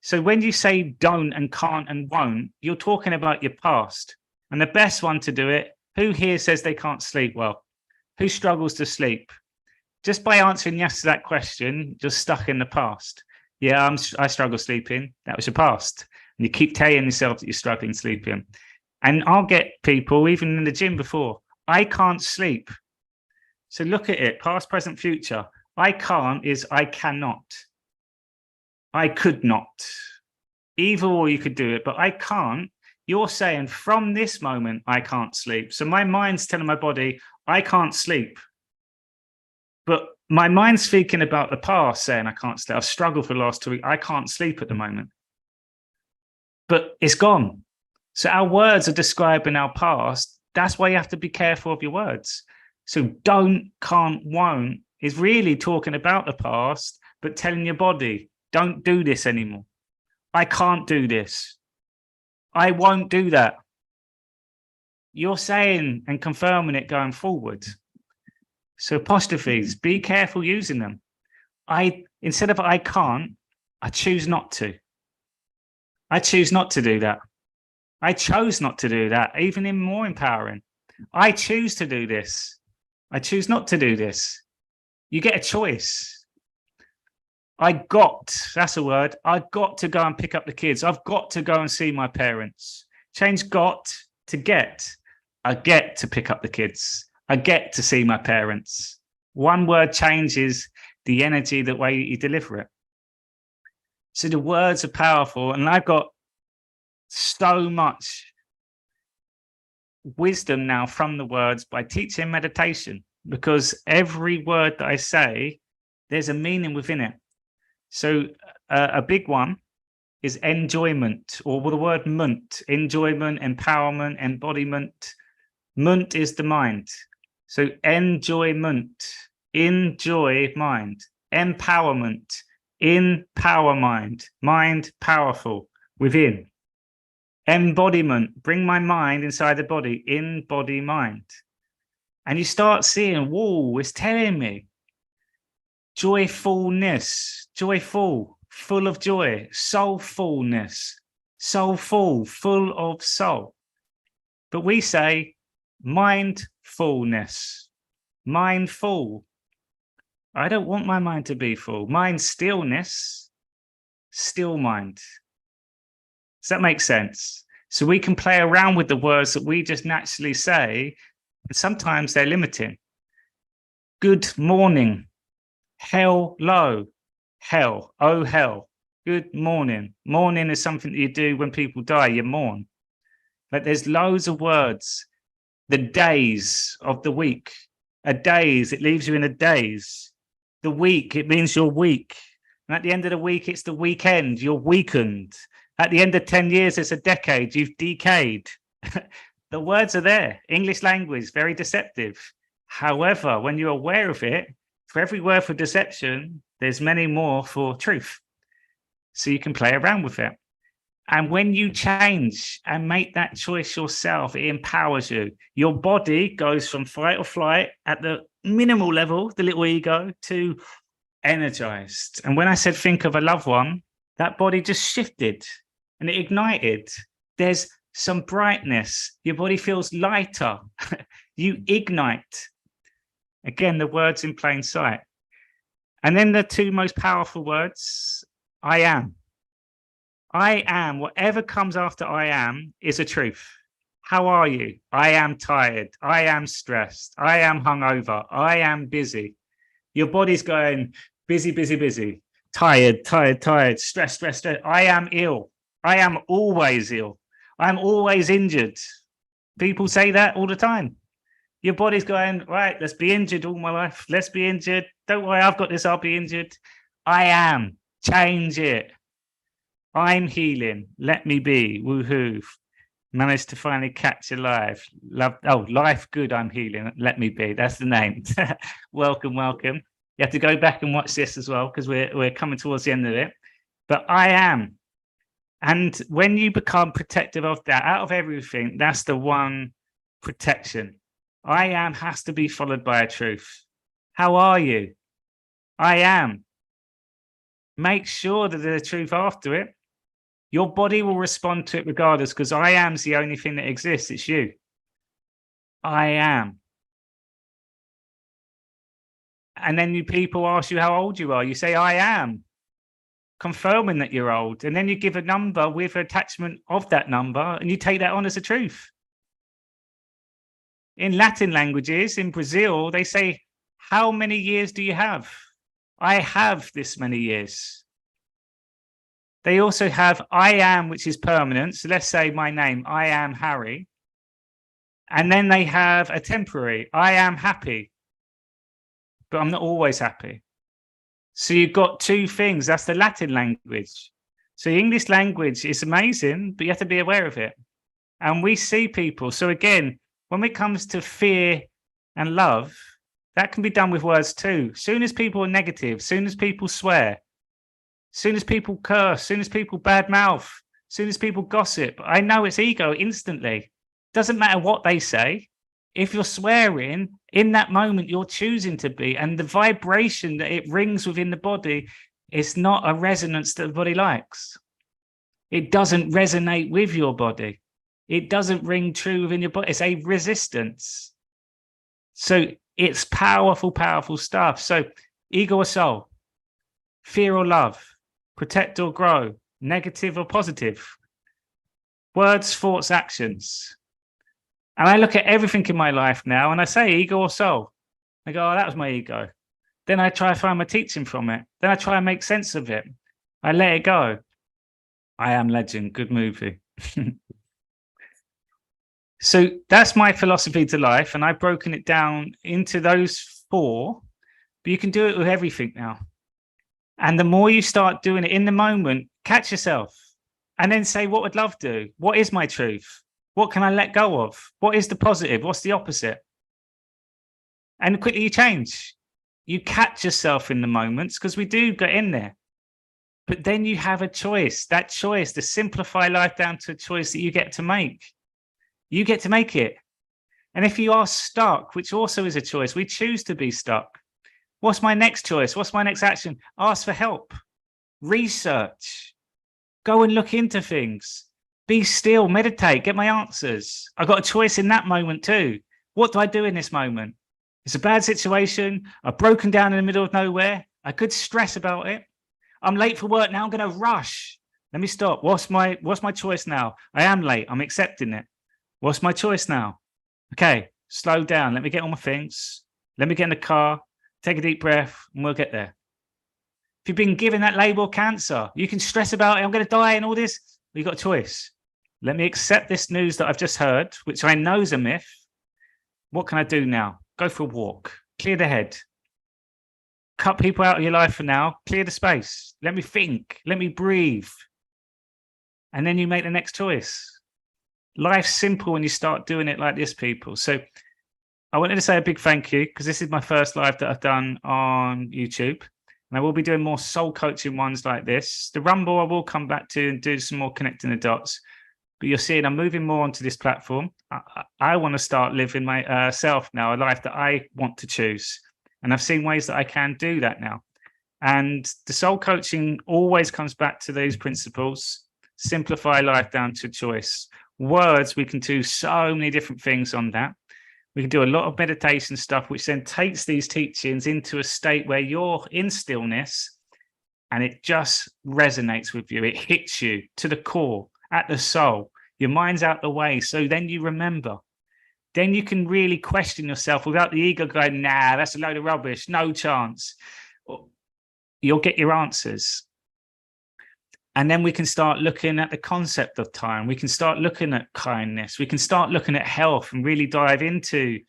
So when you say don't and can't and won't, you're talking about your past. And the best one to do it, who here says they can't sleep well? Who struggles to sleep? Just by answering yes to that question, you're stuck in the past. Yeah, I struggle sleeping. That was your past. And you keep telling yourself that you're struggling sleeping. And I'll get people, even in the gym before, I can't sleep. So look at it, past, present, future. I can't is I cannot. I could not. Either or you could do it, but I can't. You're saying from this moment, I can't sleep. So my mind's telling my body, I can't sleep. But my mind's speaking about the past, saying I can't sleep. I've struggled for the last 2 weeks. I can't sleep at the moment. But it's gone. So our words are describing our past. That's why you have to be careful of your words. So don't, can't, won't is really talking about the past, but telling your body, don't do this anymore. I can't do this. I won't do that. You're saying and confirming it going forward. So apostrophes, be careful using them. Instead of I can't, I choose not to. I choose not to do that. I chose not to do that, even in more empowering. I choose to do this. I choose not to do this. You get a choice. That's a word. I got to go and pick up the kids. I've got to go and see my parents. Change got to get. I get to pick up the kids. I get to see my parents. One word changes the energy, the way you deliver it. So the words are powerful. And I've got so much wisdom now from the words by teaching meditation, because every word that I say, there's a meaning within it. So a big one is enjoyment, or the word munt, enjoyment, empowerment, embodiment. Munt is the mind. So enjoyment, enjoy mind, empowerment, empower mind, mind powerful within. Embodiment, bring my mind inside the body, embody mind. And you start seeing, whoa, it's telling me. Joyfulness, joyful, full of joy, soulfulness, soulful, full of soul. But we say mindfulness, mindful. I don't want my mind to be full. Mind stillness, still mind. Does that make sense? So we can play around with the words that we just naturally say, and sometimes they're limiting. Good morning. Hello. Hell. Oh, hell. Good morning. Morning is something that you do when people die. You mourn. But there's loads of words. The days of the week. A daze, it leaves you in a daze. The week, it means you're weak. And at the end of the week, it's the weekend. You're weakened. At the end of 10 years, it's a decade. You've decayed. The words are there. English language, very deceptive. However, when you're aware of it, for every word for deception, there's many more for truth. So you can play around with it. And when you change and make that choice yourself, it empowers you. Your body goes from fight or flight at the minimal level, the little ego, to energized. And when I said think of a loved one, that body just shifted and it ignited. There's some brightness. Your body feels lighter. You ignite. Again, the words in plain sight. And then the two most powerful words, I am. I am, whatever comes after I am is a truth. How are you? I am tired. I am stressed. I am hungover. I am busy. Your body's going busy, busy, busy. Tired, tired, tired. Stressed, stressed, stressed. I am ill. I am always ill. I'm always injured. People say that all the time. Your body's going, right, let's be injured all my life. Let's be injured. Don't worry, I've got this. I'll be injured. I am. Change it. I'm healing. Let me be. Woohoo. Managed to finally catch a live. Love. Oh, life good. I'm healing. Let me be. That's the name. Welcome, welcome. You have to go back and watch this as well because we're coming towards the end of it. But I am. And when you become protective of that, out of everything, that's the one protection. I am has to be followed by a truth. How are you? I am. Make sure that there's a truth after it. Your body will respond to it regardless because I am is the only thing that exists. It's you. I am. And then people ask you how old you are. You say, I am, confirming that you're old. And then you give a number with attachment of that number and you take that on as a truth. In Latin languages, in Brazil, they say, how many years do you have? I have this many years. They also have I am, which is permanent. So let's say my name, I am Harry. And then they have a temporary, I am happy, but I'm not always happy. So you've got two things. That's the Latin language. So the English language is amazing, but you have to be aware of it. And we see people. So again, when it comes to fear and love, that can be done with words too. Soon as people are negative, soon as people swear, soon as people curse, soon as people badmouth, soon as people gossip, I know it's ego instantly. Doesn't matter what they say. If you're swearing, in that moment, you're choosing to be. And the vibration that it rings within the body is not a resonance that the body likes. It doesn't resonate with your body. It doesn't ring true within your body. It's a resistance. So it's powerful, powerful stuff. So ego or soul, fear or love, protect or grow, negative or positive, words, thoughts, actions. And I look at everything in my life now and I say ego or soul. I go, oh, that was my ego. Then I try to find my teaching from it. Then I try and make sense of it. I let it go. I Am Legend, good movie. So that's my philosophy to life. And I've broken it down into those four, but you can do it with everything now. And the more you start doing it in the moment, catch yourself and then say, what would love do? What is my truth? What can I let go of? What is the positive? What's the opposite? And quickly you change. You catch yourself in the moments because we do get in there. But then you have a choice, that choice to simplify life down to a choice that you get to make. You get to make it. And if you are stuck, which also is a choice, we choose to be stuck. What's my next choice? What's my next action? Ask for help. Research. Go and look into things. Be still, meditate, get my answers. I got a choice in that moment too. What do I do in this moment? It's a bad situation. I've broken down in the middle of nowhere. I could stress about it. I'm late for work now. I'm going to rush. Let me stop. What's my choice now? I am late. I'm accepting it. What's my choice now? Okay, slow down. Let me get all my things. Let me get in the car, take a deep breath, and we'll get there. If you've been given that label cancer, you can stress about it. I'm going to die and all this. Well, you've got a choice. Let me accept this news that I've just heard, which I know is a myth. What can I do now? Go for a walk. Clear the head. Cut people out of your life for now. Clear the space. Let me think. Let me breathe. And then you make the next choice. Life's simple when you start doing it like this, people. So I wanted to say a big thank you because this is my first live that I've done on YouTube. And I will be doing more soul coaching ones like this. The Rumble I will come back to and do some more connecting the dots. But you're seeing I'm moving more onto this platform. I want to start living myself now, a life that I want to choose. And I've seen ways that I can do that now. And the soul coaching always comes back to those principles. Simplify life down to choice. Words, we can do so many different things on that. We can do a lot of meditation stuff, which then takes these teachings into a state where you're in stillness and it just resonates with you. It hits you to the core, at the soul. Your mind's out the way. So then you remember. Then you can really question yourself without the ego going, nah, that's a load of rubbish. No chance. You'll get your answers. And then we can start looking at the concept of time. We can start looking at kindness. We can start looking at health and really dive into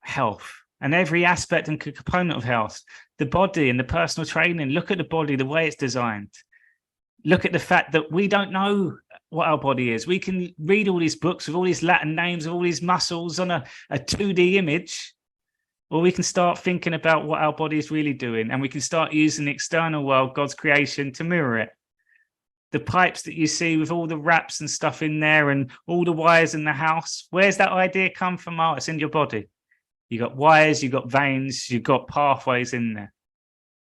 health and every aspect and component of health. The body and the personal training. Look at the body, the way it's designed. Look at the fact that we don't know what our body is. We can read all these books with all these Latin names of all these muscles on a 2D image. Or we can start thinking about what our body is really doing. And we can start using the external world, God's creation, to mirror it. The pipes that you see with all the wraps and stuff in there and all the wires in the house, where's that idea come from? Oh, it's in your body. You got wires, you got veins, you got pathways in there.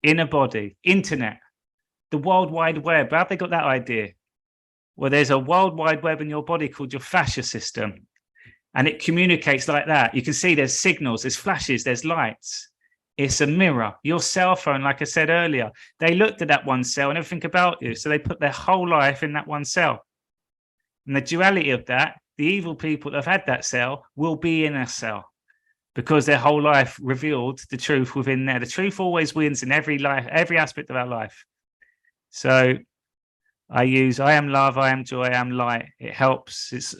Inner body, internet, the World Wide Web. How have they got that idea? Well, there's a World Wide Web in your body called your fascia system. And it communicates like that. You can see there's signals, there's flashes, there's lights. It's a mirror. Your cell phone, like I said earlier, they looked at that one cell and everything about you. So they put their whole life in that one cell. And the duality of that, the evil people that have had that cell will be in a cell because their whole life revealed the truth within there. The truth always wins in every life, every aspect of our life. So I use I am love, I am joy, I am light. It helps. It's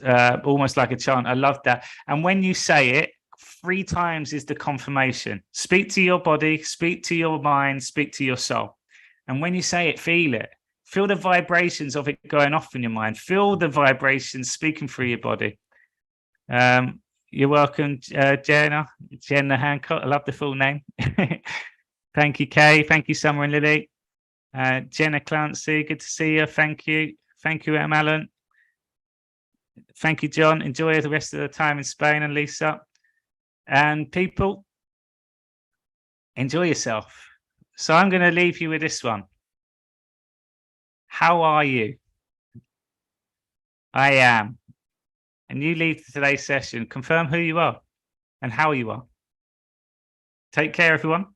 almost like a chant. I love that. And when you say it, 3 times is the confirmation. Speak to your body, speak to your mind, speak to your soul. And when you say it, feel it. Feel the vibrations of it going off in your mind. Feel the vibrations speaking through your body. You're welcome, Jenna Hancock. I love the full name. Thank you, Kay. Thank you, Summer and Lily. Jenna Clancy, good to see you. Thank you. Thank you, Allen. Thank you, John. Enjoy the rest of the time in Spain, and Lisa. And people, enjoy yourself. So I'm going to leave you with this one. How are you? I am. And you leave today's session. Confirm who you are and how you are. Take care, everyone.